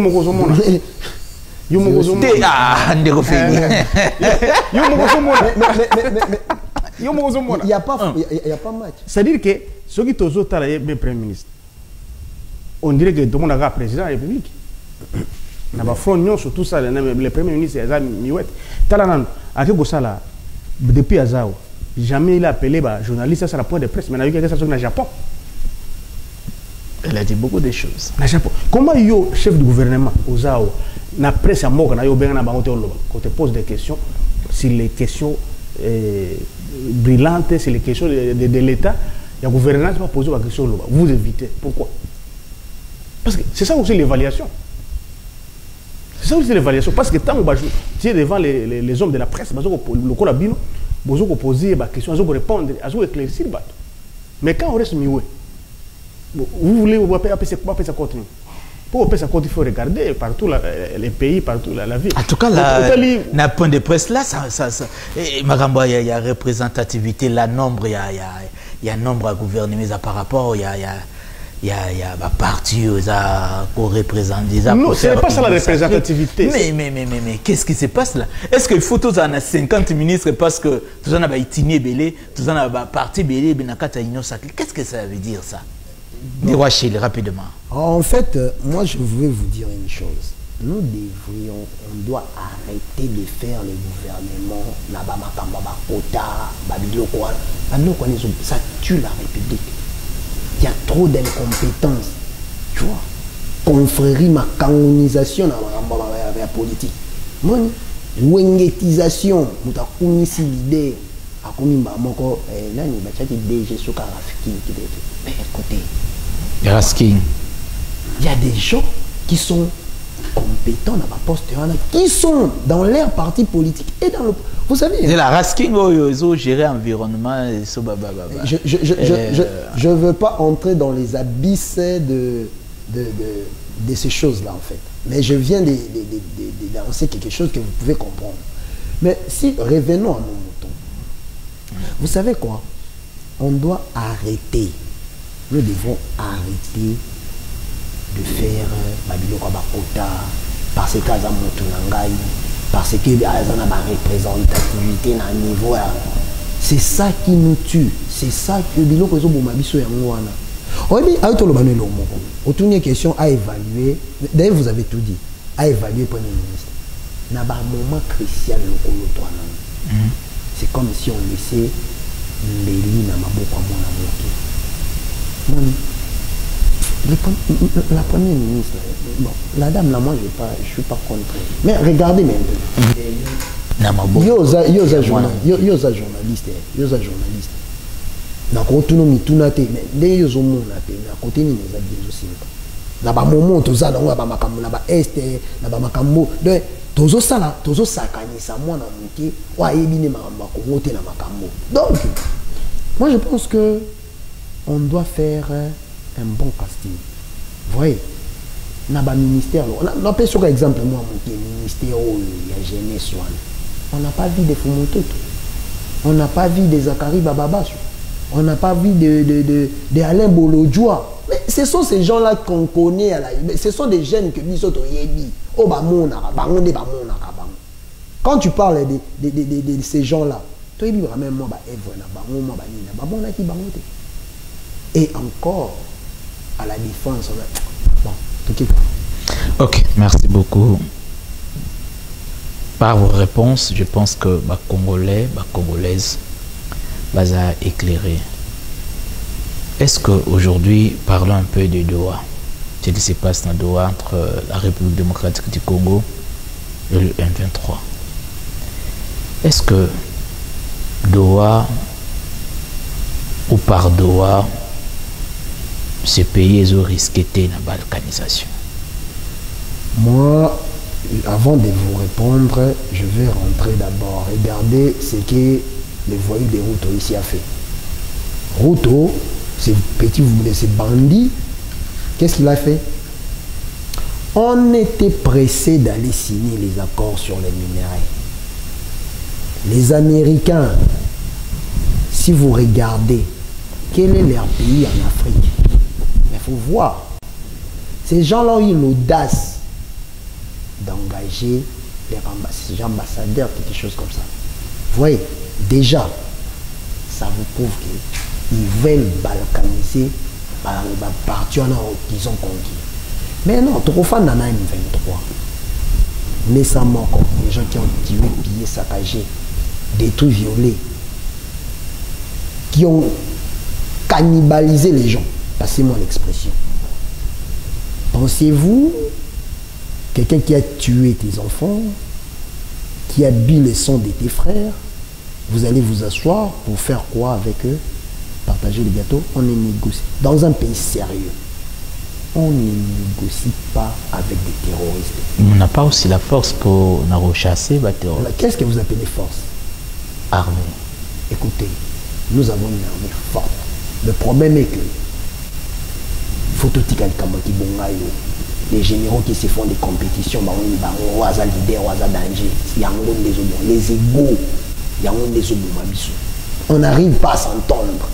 il n'y a pas match. C'est-à-dire que ceux qui sont le Premier ministre, on dirait que tout le monde a un président de la République. Il y a front sur tout ça, le Premier ministre, depuis Azao, jamais il a appelé les journalistes à la point de presse, mais il y a eu quelque chose au Japon. Elle a dit beaucoup de choses. Comment il y a un chef de gouvernement aux Zao, la presse à Moka, quand on te pose des questions, sur les questions brillantes, sur les questions de l'État, il y a le gouvernement qui va poser la question, vous évitez. Pourquoi? Parce que c'est ça aussi l'évaluation. C'est ça aussi l'évaluation. Parce que tant que tu es devant les hommes de la presse, le colabino, vous poser des questions, vous répondre, vous éclaircir. Mais quand on reste mieux, vous voulez appeler ça continue. Pour appeler ça continue, il faut regarder partout les pays, partout la vie. En tout cas, la point de presse là, il y a représentativité, il y a nombre à gouverner, mais par rapport, il y a un parti qui représente. Non, ce n'est pas ça la représentativité. Mais qu'est-ce qui se passe là? Est-ce qu'il faut tous en 50 ministres parce que tous en ont itiné belé, tous en ont parti belé, qu'est-ce que ça veut dire ça? Rapidement. En fait, moi je veux vous dire une chose. Nous devrions, on doit arrêter de faire le gouvernement, ça tue la République. Il y a trop d'incompétence. Tu vois, confrérie, ma canonisation dans la politique. Wengetisation, nous avons commis l'idée. Mais écoutez, il y a des gens qui sont compétents dans ma poste, qui sont dans leur parti politique et dans le... Vous savez... La rasking, ils ont géré l'environnement. Je ne veux pas entrer dans les abysses de ces choses-là, en fait. Mais je viens de lancer quelque chose que vous pouvez comprendre. Mais si, revenons à nos moutons. Vous savez quoi? On doit arrêter. Nous devons arrêter de faire Babilo Kabakota parce qu'il y a un motonangai, parce qu'il y a une représentativité à un niveau. C'est ça qui nous tue. C'est ça que Bilo Kozobomabiso Yangwana. On dit, à tout le monde, question à évaluer. D'ailleurs, vous avez tout dit. a évalué Premier ministre. N'a pas un moment crucial le c'est comme si on laissait Mbeli na maboko à mon amour. La première ministre, bon, la dame là, moi je suis pas contre. Mais regardez même. Yosa journaliste. Na autonomie tout naté mais dès yo zo mona pe na côté ni les habits aussi. Na ba moment toza na ba makambo na ba est na ba makambo donc tozo sakanisa mwana muke wa yebine makambo ko ngote na makambo. Donc moi je pense que on doit faire un bon casting. Vous voyez, na ba ministère on a pas sur exemple moi muke ministère ya jeunesse on n'a pas vu de Fumototo. On n'a pas vu de Zakari Bababasu. On n'a pas vu de Alain Bolodjoua. Mais ce sont ces gens-là qu'on connaît. Ce sont des jeunes que nous autres yebi. Oh bah quand tu parles de ces gens-là, toi il même moi bah et encore à la défense. Bon, ok, merci beaucoup. Par vos réponses, je pense que les Congolais, les Congolaises, vont éclairer. Est-ce qu'aujourd'hui, parlons un peu de Doha, ce qui se passe dans Doha entre la République démocratique du Congo et le M23. Est-ce que Doha, ou par Doha, ce pays est risqué de la balkanisation? Moi, avant de vous répondre, je vais rentrer d'abord. Regardez ce que le voyou de Ruto ici a fait. Ruto, ce petit, ce bandit, qu'est-ce qu'il a fait? On était pressé d'aller signer les accords sur les minéraux. Les Américains, si vous regardez, quel est leur pays en Afrique? Il faut voir. Ces gens-là ont eu l'audace d'engager les ambassadeurs, quelque chose comme ça. Vous voyez, déjà, ça vous prouve qu'ils veulent balkaniser par les partis qu'ils ont conquis. Mais non, trop fan d'en M23. Mais ça manque. Les gens qui ont tué, pillé, saccagé, détruit, violé, qui ont cannibalisé les gens. Passez-moi l'expression. Pensez-vous quelqu'un qui a tué tes enfants, qui a bu le sang de tes frères, vous allez vous asseoir pour faire quoi avec eux? Partager le gâteau? On ne négocie. Dans un pays sérieux, on ne négocie pas avec des terroristes. On n'a pas aussi la force pour nous rechasser les terroristes. Qu'est-ce que vous appelez force? Armée. Écoutez, nous avons une armée forte. Le problème est que les généraux qui se font des compétitions, les égaux, on n'arrive pas à s'entendre.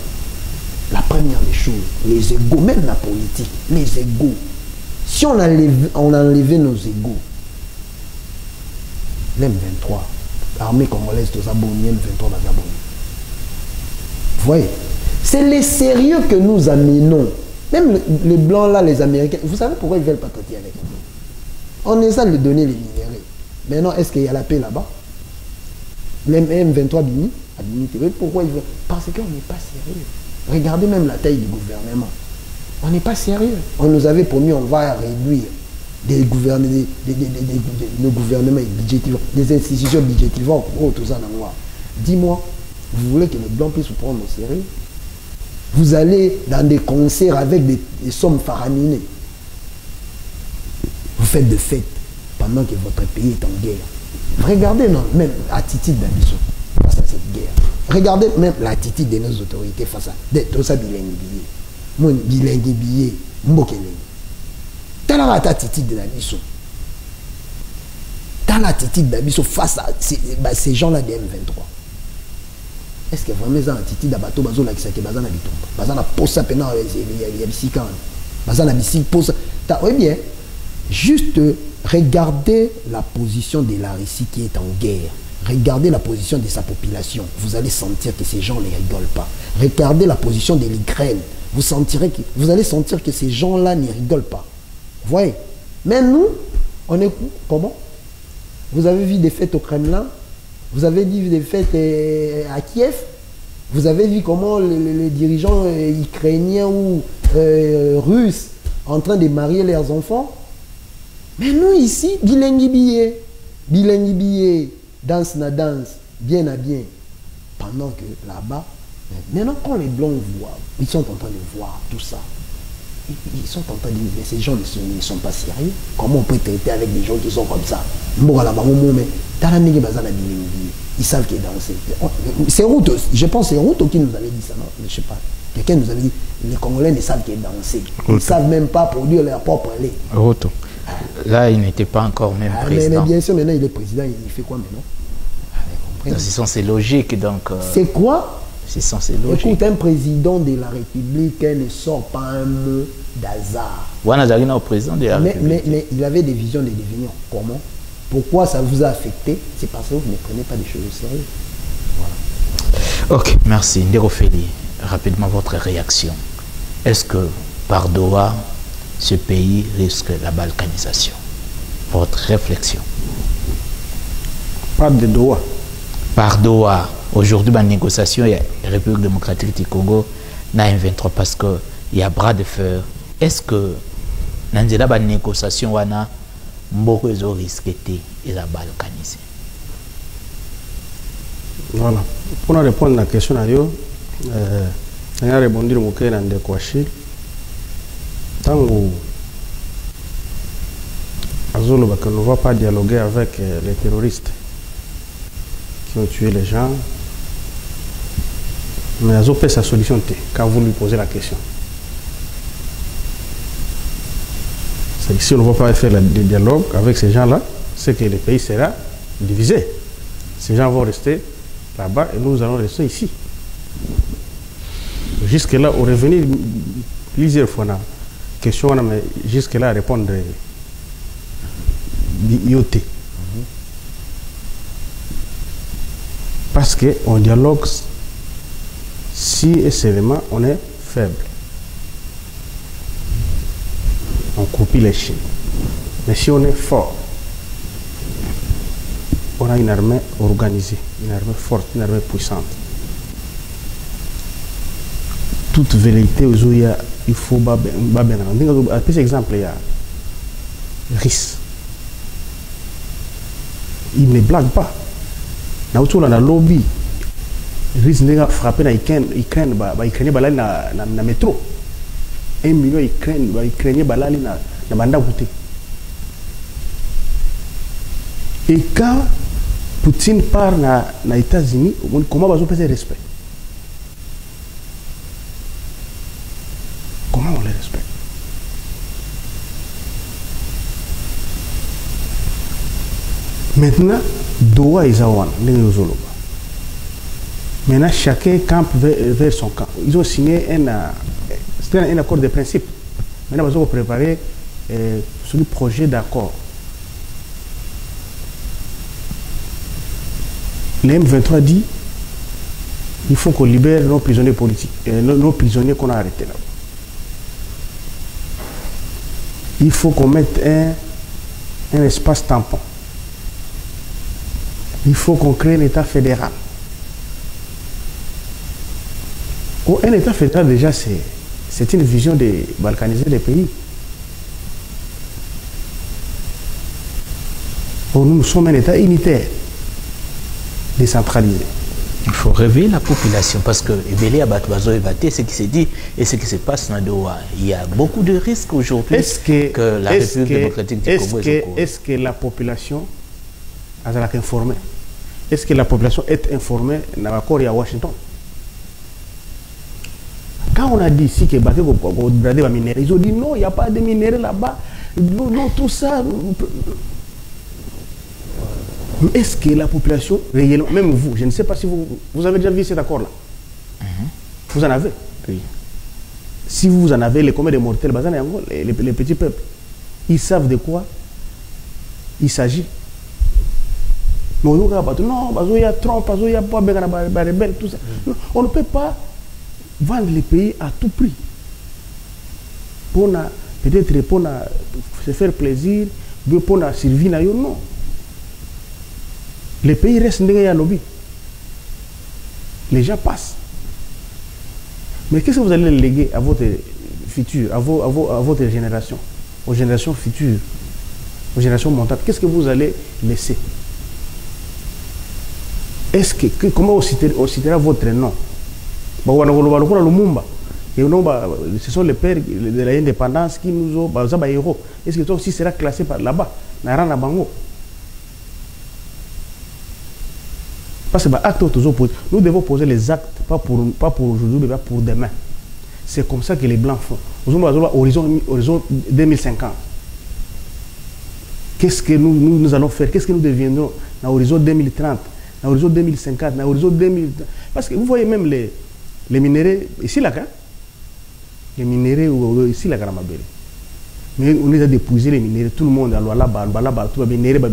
La première des choses, les égaux, même la politique, les égaux. Si on enlevait nos égaux, l'M23, l'armée congolaise de Zaboni, M23 de Zaboni. Vous voyez, c'est le sérieux que nous amenons. Même les blancs là, les Américains, vous savez pourquoi ils veulent pas traiter avec nous? On essaie de donner les minéraux. Maintenant, est-ce qu'il y a la paix là-bas? Les M23 Bini, pourquoi ils veulent? Parce qu'on n'est pas sérieux. Regardez même la taille du gouvernement. On n'est pas sérieux. On nous avait promis on va réduire des gouvernements budgétivores, des institutions budgétivores. Oh, tout ça dans moi. Dis-moi, vous voulez que les blancs puissent vous prendre au sérieux? Vous allez dans des concerts avec des sommes faraminées. Vous faites des fêtes pendant que votre pays est en guerre. Regardez non, même l'attitude d'Abisso face à cette guerre. Regardez même l'attitude de nos autorités face à tout ça bilingue. Mon bilingue billet, mbokele. Telle l'attitude de l'Abisso. Telle l'attitude d'Abisso face à ces gens-là de M23. Est-ce que vraiment ils ont attitude à bateau bazo la qui s'est basé na bitomba basé na posa pena ya bisika basé na bisika posa oui bien juste regardez la position de la Russie qui est en guerre, regardez la position de sa population, vous allez sentir que ces gens ne rigolent pas. Regardez la position de l'Ukraine, vous sentirez que vous allez sentir que ces gens-là ne rigolent pas. Vous voyez, mais nous On est comment? Vous avez vu des fêtes au Kremlin? Vous avez vu des fêtes à Kiev? Vous avez vu comment les dirigeants ukrainiens ou russes en train de marier leurs enfants? Mais nous ici, bilingue billet, danse na danse, bien à bien. Pendant que là-bas, maintenant quand les Blancs voient, ils sont en train de voir tout ça. Ils sont en train de dire, mais ces gens ne sont pas sérieux. Comment on peut traiter avec des gens qui sont comme ça? Ils savent qu'ils dansent. C'est Route, je pense que c'est Route qui nous avait dit ça, non? Je ne sais pas. Quelqu'un nous avait dit, les Congolais ne savent qu'ils dansent. Ils ne savent même pas produire leur propre lait. Route. Là, il n'était pas encore même président. Mais bien sûr, maintenant il est président, il fait quoi maintenant? Dans ce sens, c'est logique. Donc, c'est quoi? C'est censé logique. Écoute, un président de la République ne sort pas un mot d'hasard. Wanazarina au président de la République. Mais il avait des visions de devenir. Comment? Pourquoi ça vous a affecté? C'est parce que vous ne prenez pas des choses au sérieux. Voilà. Ok, merci. Ndérofeli, rapidement votre réaction. Est-ce que par Doha, ce pays risque la balkanisation? Votre réflexion. Pas de Doha. Par Doha. Aujourd'hui, la négociation, il y a la République démocratique du Congo, na M23 parce qu'il y a bras de fer. Est-ce que dans la négociation, wana mboko ezo risqué et la balkanisé? Voilà. Pour répondre à la question, on a répondu au cas de Kouachil. Tant qu'on ne va pas dialoguer avec les terroristes qui ont tué les gens, mais Azo fait sa solution quand vous lui posez la question. Si on ne va pas faire le dialogue avec ces gens-là, c'est que le pays sera divisé. Ces gens vont rester là-bas et nous allons rester ici. Jusque-là, on revenait plusieurs fois la question, mais jusque-là, répondre d'IOT. Parce qu'on dialogue si et seulement on est faible. On copie les Chines. Mais si on est fort, on a une armée organisée, une armée forte, une armée puissante. Toute vérité, il faut bien rendre. Un petit exemple, il y a RIS. Il ne blague pas. Dans le lobby, RIS n'a frappé dans l'Ukraine, dans le métro. 1 million Ukrainiens balali na banda goûté. Et quand Poutine part aux États-Unis, comment va-t-on faire respect? Comment on les respecte? Maintenant, Doha et Zawan, maintenant, chacun campe vers son camp. Ils ont signé un accord de principe. Maintenant, ils ont préparé sur le projet d'accord. Le M23 dit il faut qu'on libère nos prisonniers politiques, nos prisonniers qu'on a arrêtés là. Il faut qu'on mette un espace tampon. Il faut qu'on crée un État fédéral. Un État fédéral, déjà, c'est une vision de balkaniser les pays. Nous sommes un État unitaire, décentralisé. Il faut réveiller la population parce que ce qui se dit et ce qui se passe dans Doha, il y a beaucoup de risques aujourd'hui que la République démocratique du Congo est-ce que la population est informée? Est-ce que la population est informée dans l'accord à Washington? Quand on a dit ici que Baké va minerais, ils ont dit non, il n'y a pas de minerais là-bas. Non, tout ça. Est-ce que la population, réellement, même vous, je ne sais pas si vous avez déjà vu cet accord-là? Vous en avez? Oui. Si vous en avez, les combien de mortels, les petits peuples, ils savent de quoi il s'agit. Non, il y a Trump, il y a pas rebelle, tout ça. On ne peut pas vendre les pays à tout prix. Peut-être pour se faire plaisir, pour la survie na yo non. Les pays restent ndenge ya lobby. Les gens passent. Mais qu'est-ce que vous allez léguer à votre futur, à votre génération, aux générations futures, aux générations montantes? Qu'est-ce que vous allez laisser? Est-ce que comment on citera votre nom? Ce sont les pères de l'indépendance qui nous ont les héros. Est-ce que toi aussi sera classé par là-bas? Parce que nous devons poser les actes, pas pour aujourd'hui, mais pour demain. C'est comme ça que les Blancs font. Horizon 2050. Qu'est-ce que nous allons faire? Qu'est-ce que nous deviendrons dans l'horizon 2030, dans l'horizon 2050, dans l'horizon 2000? Parce que vous voyez même les minéraux ici, là, les minéraux ici, là, mais on les a d'épuiser les minéraux. Tout le monde, là-bas, tout va minéraux,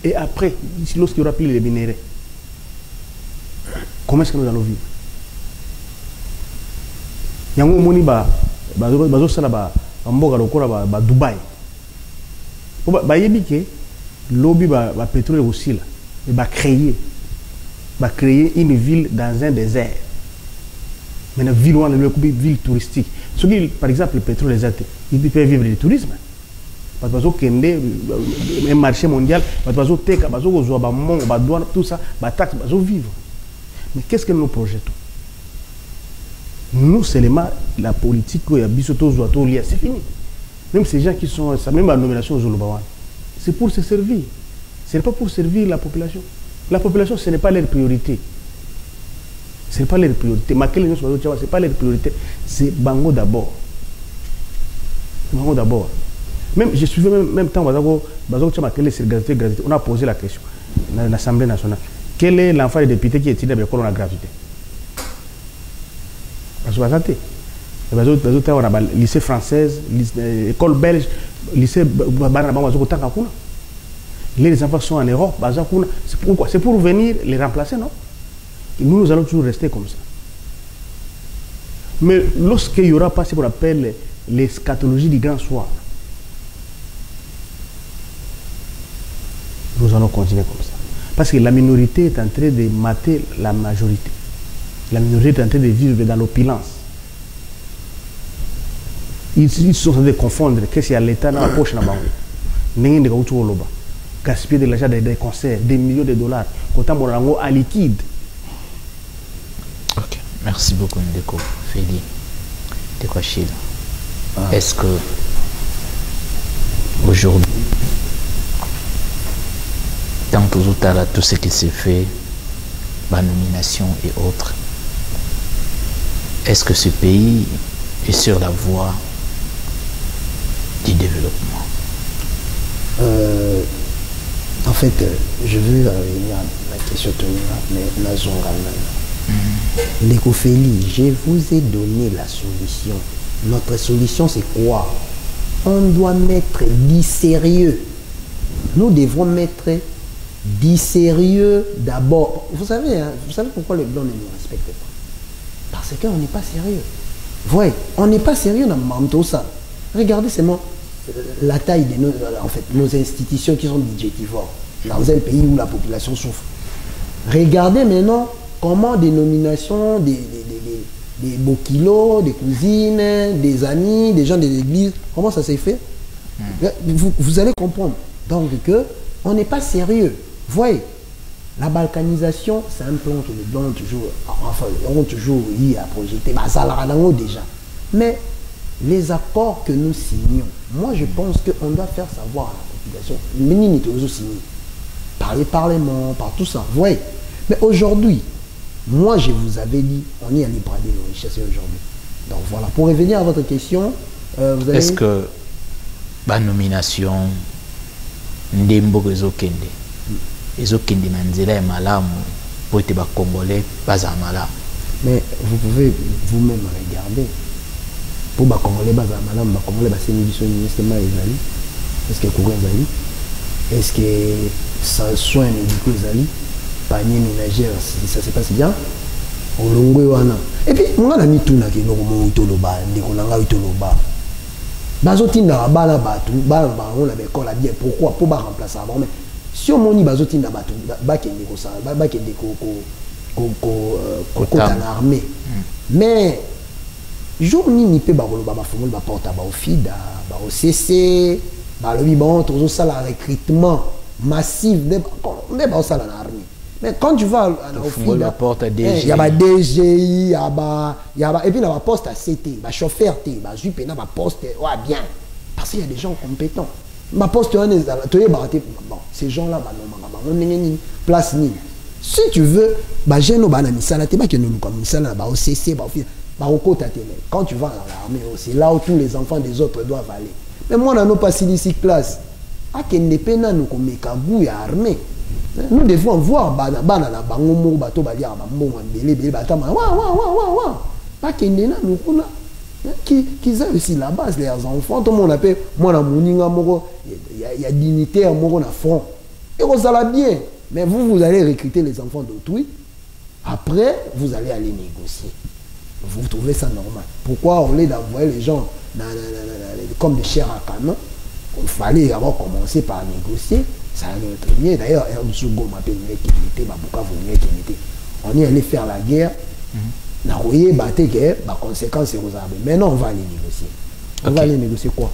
et après, lorsqu'il y aura plus les minéraux, comment est-ce que nous allons vivre? Il y a un moment où Dubaï. Il y a lobby pétrole aussi là. Il va créer une ville dans un désert. Mais une ville touristique. Par exemple, le pétrole les athées, ils peuvent vivre du tourisme. Parce que un marché mondial, tout ça, vivre. Mais qu'est-ce que nous projetons? Nous, seulement la politique, c'est fini. Même ces gens qui sont, même la nomination aux Zulubawan, c'est pour se servir. Ce n'est pas pour servir la population. La population, ce n'est pas leur priorité. Ce n'est pas leur priorité. Ce n'est pas leur priorité. C'est Bango d'abord. Bango d'abord. Même, je suivais même temps, on a posé la question dans l'Assemblée nationale. Quel est l'enfant des députés qui est étudié avec la gravité? Parce que on a lycée française, école belge, lycée les enfants sont en Europe, c'est pourquoi? C'est pour venir les remplacer, non? Et nous allons toujours rester comme ça. Mais lorsqu'il y aura pas ce qu'on appelle l'eschatologie du grand soir, nous allons continuer comme ça. Parce que la minorité est en train de mater la majorité. La minorité est en train de vivre dans l'opulence. Ils sont en train de confondre qu'est-ce qu'il y a l'État dans la poche. Gaspiller de l'argent des concerts, des millions de dollars. Quand on a liquide. Ok, merci beaucoup Ndeko Feli. Ndeko Achille. Est-ce que aujourd'hui, tant que tout ce qui s'est fait, la nomination et autres, est-ce que ce pays est sur la voie du développement? En fait, je veux revenir à la question de mais Ndeko Feli, je vous ai donné la solution. Notre solution, c'est quoi? On doit mettre du sérieux. Nous devons mettre du sérieux d'abord. Vous savez pourquoi les Blancs ne nous respectent pas? Parce qu'on n'est pas sérieux. Voyez, on n'est pas sérieux dans tout ça. Regardez seulement la taille de nos institutions qui sont budgétivores dans un pays où la population souffre. Regardez maintenant comment des nominations, des beaux kilos, des cousines, des amis, des gens de l'église, comment ça s'est fait? Vous allez comprendre. Donc on n'est pas sérieux. Voyez, la balkanisation, c'est un plan que les Blancs ont toujours eu à projeter. Déjà. Mais les accords que nous signons, moi je pense qu'on doit faire savoir à la population, par les parlements, par tout ça. Vous voyez. Mais aujourd'hui, moi je vous avais dit, on est à l'ébradé nos richesses aujourd'hui. Donc voilà, pour revenir à votre question, vous avez... Est-ce que la nomination Ndembo Ezokende Ezokende Manzela est malade pour être Congolais, pas à malade? Mais vous pouvez vous-même regarder. Pour les Congolais, les Congolais, c'est une édition ministérielle. Est-ce que courant Zali? Est-ce que sans soin médicaux Zali? Panier ménagère, ça se passe bien? Et puis, moi, je suis tout là, bazotinda bana batu bana bango na bekola bien pourquoi pour ba remplacer avant mais si on moni bazotinda batu bakende ko ça bakende ko na armée mais jour nini pe bakoloba bafungoli baporta baofida baocc balobi bon tozosala recrutement massif nde baosala na armée mais quand tu vas à ofida il y a ba DGI il y a ba et puis na ba poste à CT ba chauffeur T ba zui pena ba poste ouais bien parce qu'il y a des gens compétents ma poste on est bon ces gens là ba non place ni si tu veux ba jeune ba na misala te ba ke nous comme misala ba OCC ba ofida ba okota te quand tu vas dans l'armée c'est là où tous les enfants des autres doivent aller mais moi on n'a pas si ici classe a kende pena nous comme kabu ya armée. Nous devons voir bana na bango mo bato balia ba mbongo mbele batama wa pas kendena nous kuna qui a aussi la base les enfants tout le monde appelle moi na moninga moko il y a dignitaire moko na front et vous allez bien mais vous allez recruter les enfants d'autrui après vous allez aller négocier vous trouvez ça normal pourquoi au lieu d'envoyer les gens comme des chairs à canon il fallait avoir commencé par négocier. Ça allait très bien. D'ailleurs, on est allé faire la guerre. Conséquences, maintenant, on va aller négocier. On va aller négocier quoi?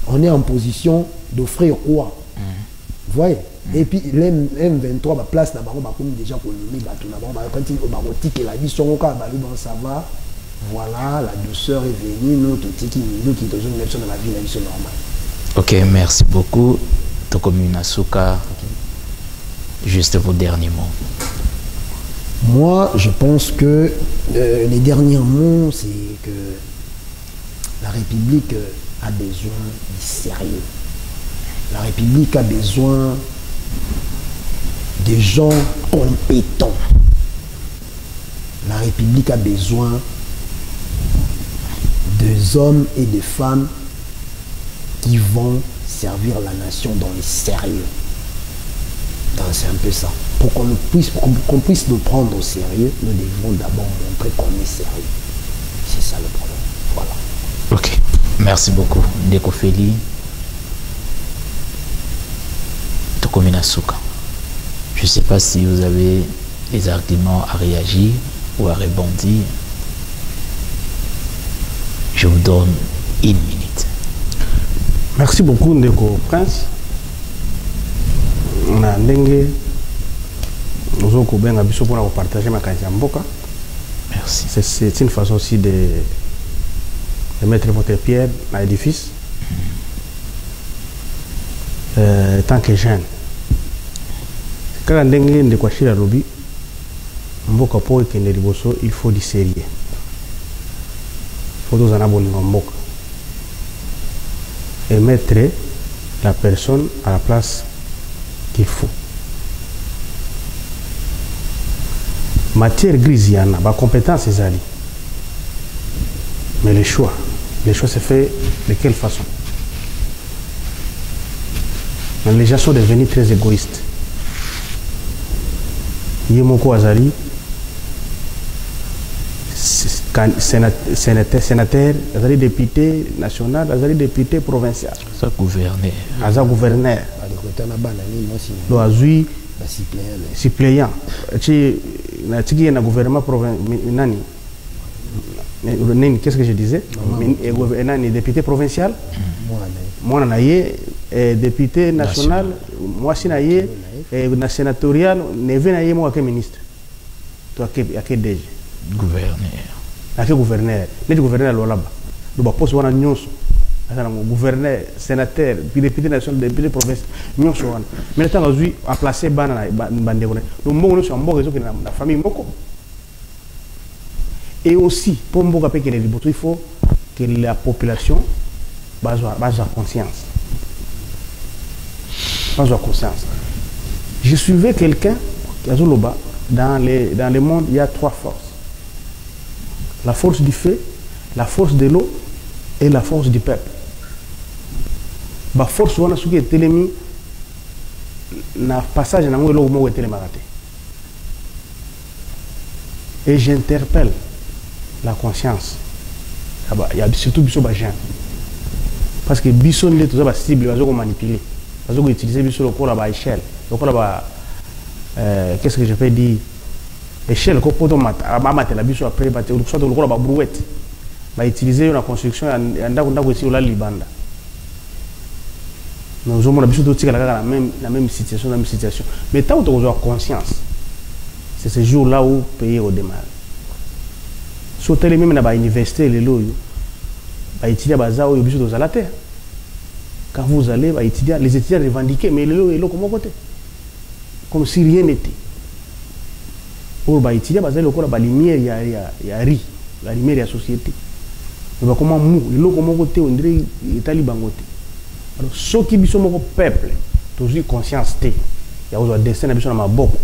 On est en position d'offrir quoi? Vous voyez? Et puis, l'M23, place déjà pour le quand il a dit ça va. Voilà, la douceur est venue. Nous qui sommes dans la vie, la vie normale. Ok, merci beaucoup. Tokomina Souka, juste vos derniers mots. Moi, je pense que les derniers mots, c'est que la République a besoin du sérieux. La République a besoin de gens compétents. La République a besoin des hommes et des femmes qui vont servir la nation dans le sérieux. C'est un peu ça. Pour qu'on puisse nous prendre au sérieux, nous devons d'abord montrer qu'on est sérieux. C'est ça le problème. Voilà. Ok. Merci beaucoup. Ndeko Feli. Tokomina Souka. Je ne sais pas si vous avez des arguments à réagir ou à rebondir. Je vous donne une minute. Merci beaucoup, Ndeko Prince. On a ndenge nous avons bien habitué pour partager ma qualité en boca. Merci. C'est une façon aussi de mettre votre pierre dans l'édifice. Tant que jeune. Quand ndenge Ndeko Achille Alobi, mboka po ekende liboso, il faut du sérieux. Il faut nous en abonner en boca. Et mettre la personne à la place qu'il faut. Matière grise, il y en a, compétence, c'est ali. Mais les choix se fait de quelle façon? Les gens sont devenus très égoïstes. Yemoko Azali, sénateur, Azali député national, Azali député provincial. Ça gouverneur. Azali gouverneur. Do Azui suppléant. Tiki na gouvernement provincial. Qu'est-ce que je disais? Nani député provincial. Moi naye député national. Moi si naye sénatorial. Neve naye moi que ministre. Toi que DG. Gouverneur. Ake gouverneur. Les gouverneurs là-bas. Donc poste wana nyonso. Gouverneur, sénateur, député national, député provincial, nyonso wana. Mais tant aujourd'hui à placer bana bande wana. Donc mbongo so mbongo zo na famille moko. Et aussi pour mboka pe que les liboto, il faut que la population base conscience. Base conscience. Je suivais quelqu'un dans le monde, il y a trois forces. La force du feu, la force de l'eau et la force du peuple. La force wana suki etelemi na passage na ngolo mo etelemaka. Et j'interpelle la conscience. Il y a surtout biso ba gens. parce que biso nde toza ba cible bazo ko manipuler bazo ko utiliser biso lokola ba échelle lokola ba qu'est-ce que je peux dire échelle ko poto matela biso après ba te soit lokola ba brouette ba utiliser na construction ya ndako esi ola libanda nous avons biso to tika la même situation mais tant que tu as conscience c'est ce jour là où payer au démarre sauter même na ba université les loyo ba étudier baza oyo biso to la terre quand vous allez ba étudier les étudiants revendiquer mais les loyo comment côté comme si rien n'était pour ba étudier baza lokola ba lumière ya ri la lumière ya société mais ba comment mou les loyo comment côté on dirait etali bangote alors ceux qui biso moko peuple toujours conscience té ya ozo destin na biso na maboko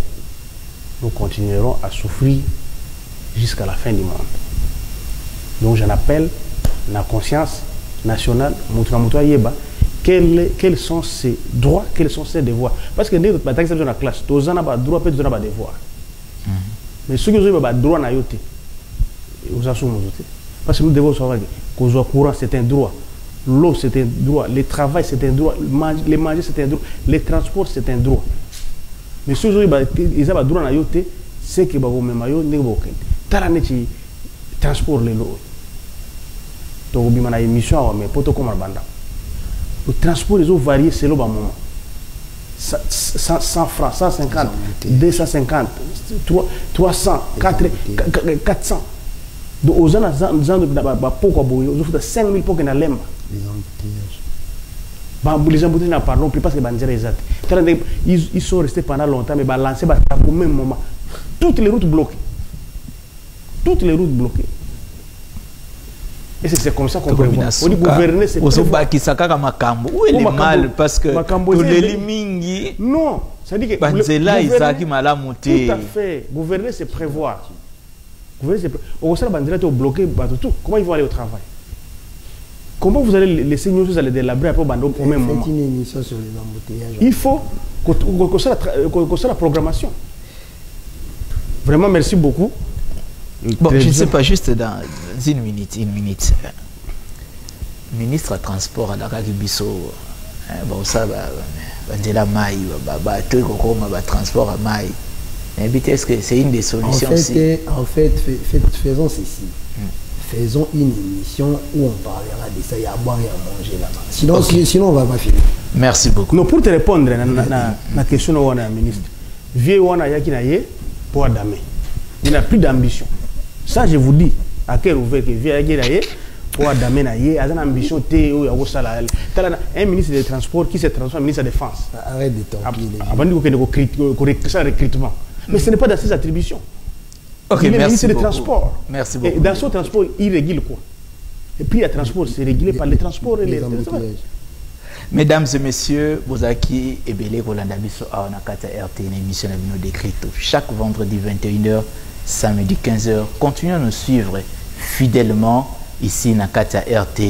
nous continuerons à souffrir jusqu'à la fin du monde. Donc j'en appelle la conscience nationale, quels sont ses droits, quels sont ses devoirs. Parce que nous, dans la classe, tous ont des droits, peut-être des devoirs. Mais ceux qui ont des droits, nous assumons. Parce que nous devons savoir que le courant, c'est un droit. L'eau, c'est un droit. Le travail, c'est un droit. Les manger, c'est un droit. Les transports, c'est un droit. Mais ceux qui ont des droits, c'est que vous avez des transport. Donc, il y a une émission, mais pour tout comme le transport, ils ont varié selon le moment. 100 francs, 150, 250, 300, 400. Donc, aux gens, ils ont 5000 pour qu'ils n'aient pas. Les embouteillages n'en parlons plus parce que ils sont restés pendant longtemps, mais lancés au même moment. Toutes les routes bloquées. Toutes les routes bloquées. Et c'est comme ça qu'on peut voir. On dit gouverner, c'est prévoir. Où est le mal? Parce que tous les mingi. Non, ça dit que tout à fait. Gouverner, c'est prévoir. Gouverner, c'est prévoir. Au bloqué, tout. Comment ils vont aller au travail? Comment vous allez laisser nous aller délabrer après au même moment? Une émission sur les embouteillages. Il faut qu'on soit la programmation. Vraiment, merci beaucoup. Bon, je ne sais pas, juste dans une minute. Ministre de Transport à la Bisso, bon, ça va, la maille, transport à maille. Est-ce que c'est une des solutions aussi? En fait, faisons ceci. Faisons une émission où on parlera de ça, il y a à boire et à manger là-bas. Sinon, on ne va pas finir. Merci beaucoup. Non, pour te répondre à la question de la ministre, vieux Wana Yakinaye pour Adame. Il n'a plus d'ambition. Ça, je vous dis, à quel ouvert que vieux Yakinaye pour Adame, il a une ambition. Un ministre des Transports qui se transforme en ministre de la Défense. Arrête de t'enquiller. Avant de dire un recrutement. Mais ce n'est pas dans ses attributions. Ok, il est merci ministre des beaucoup. Transports. Merci beaucoup. Et dans son transport, il régule quoi? Et puis, le transport, c'est régulé par les transports et les embouteillages. Mesdames et messieurs, Bozaki et Belé Rolanda Bisso à Onakata RT, une émission de Décrypto. Chaque vendredi 21h, samedi 15h. Continuez à nous suivre fidèlement ici Nakata RT.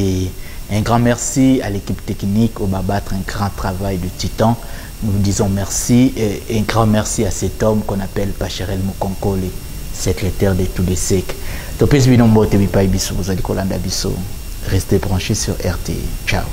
Un grand merci à l'équipe technique, au Babattre, un grand travail de titan. Nous vous disons merci et un grand merci à cet homme qu'on appelle Pacherel Mukonkole, secrétaire de tous les SEC. Restez branchés sur RT. Ciao.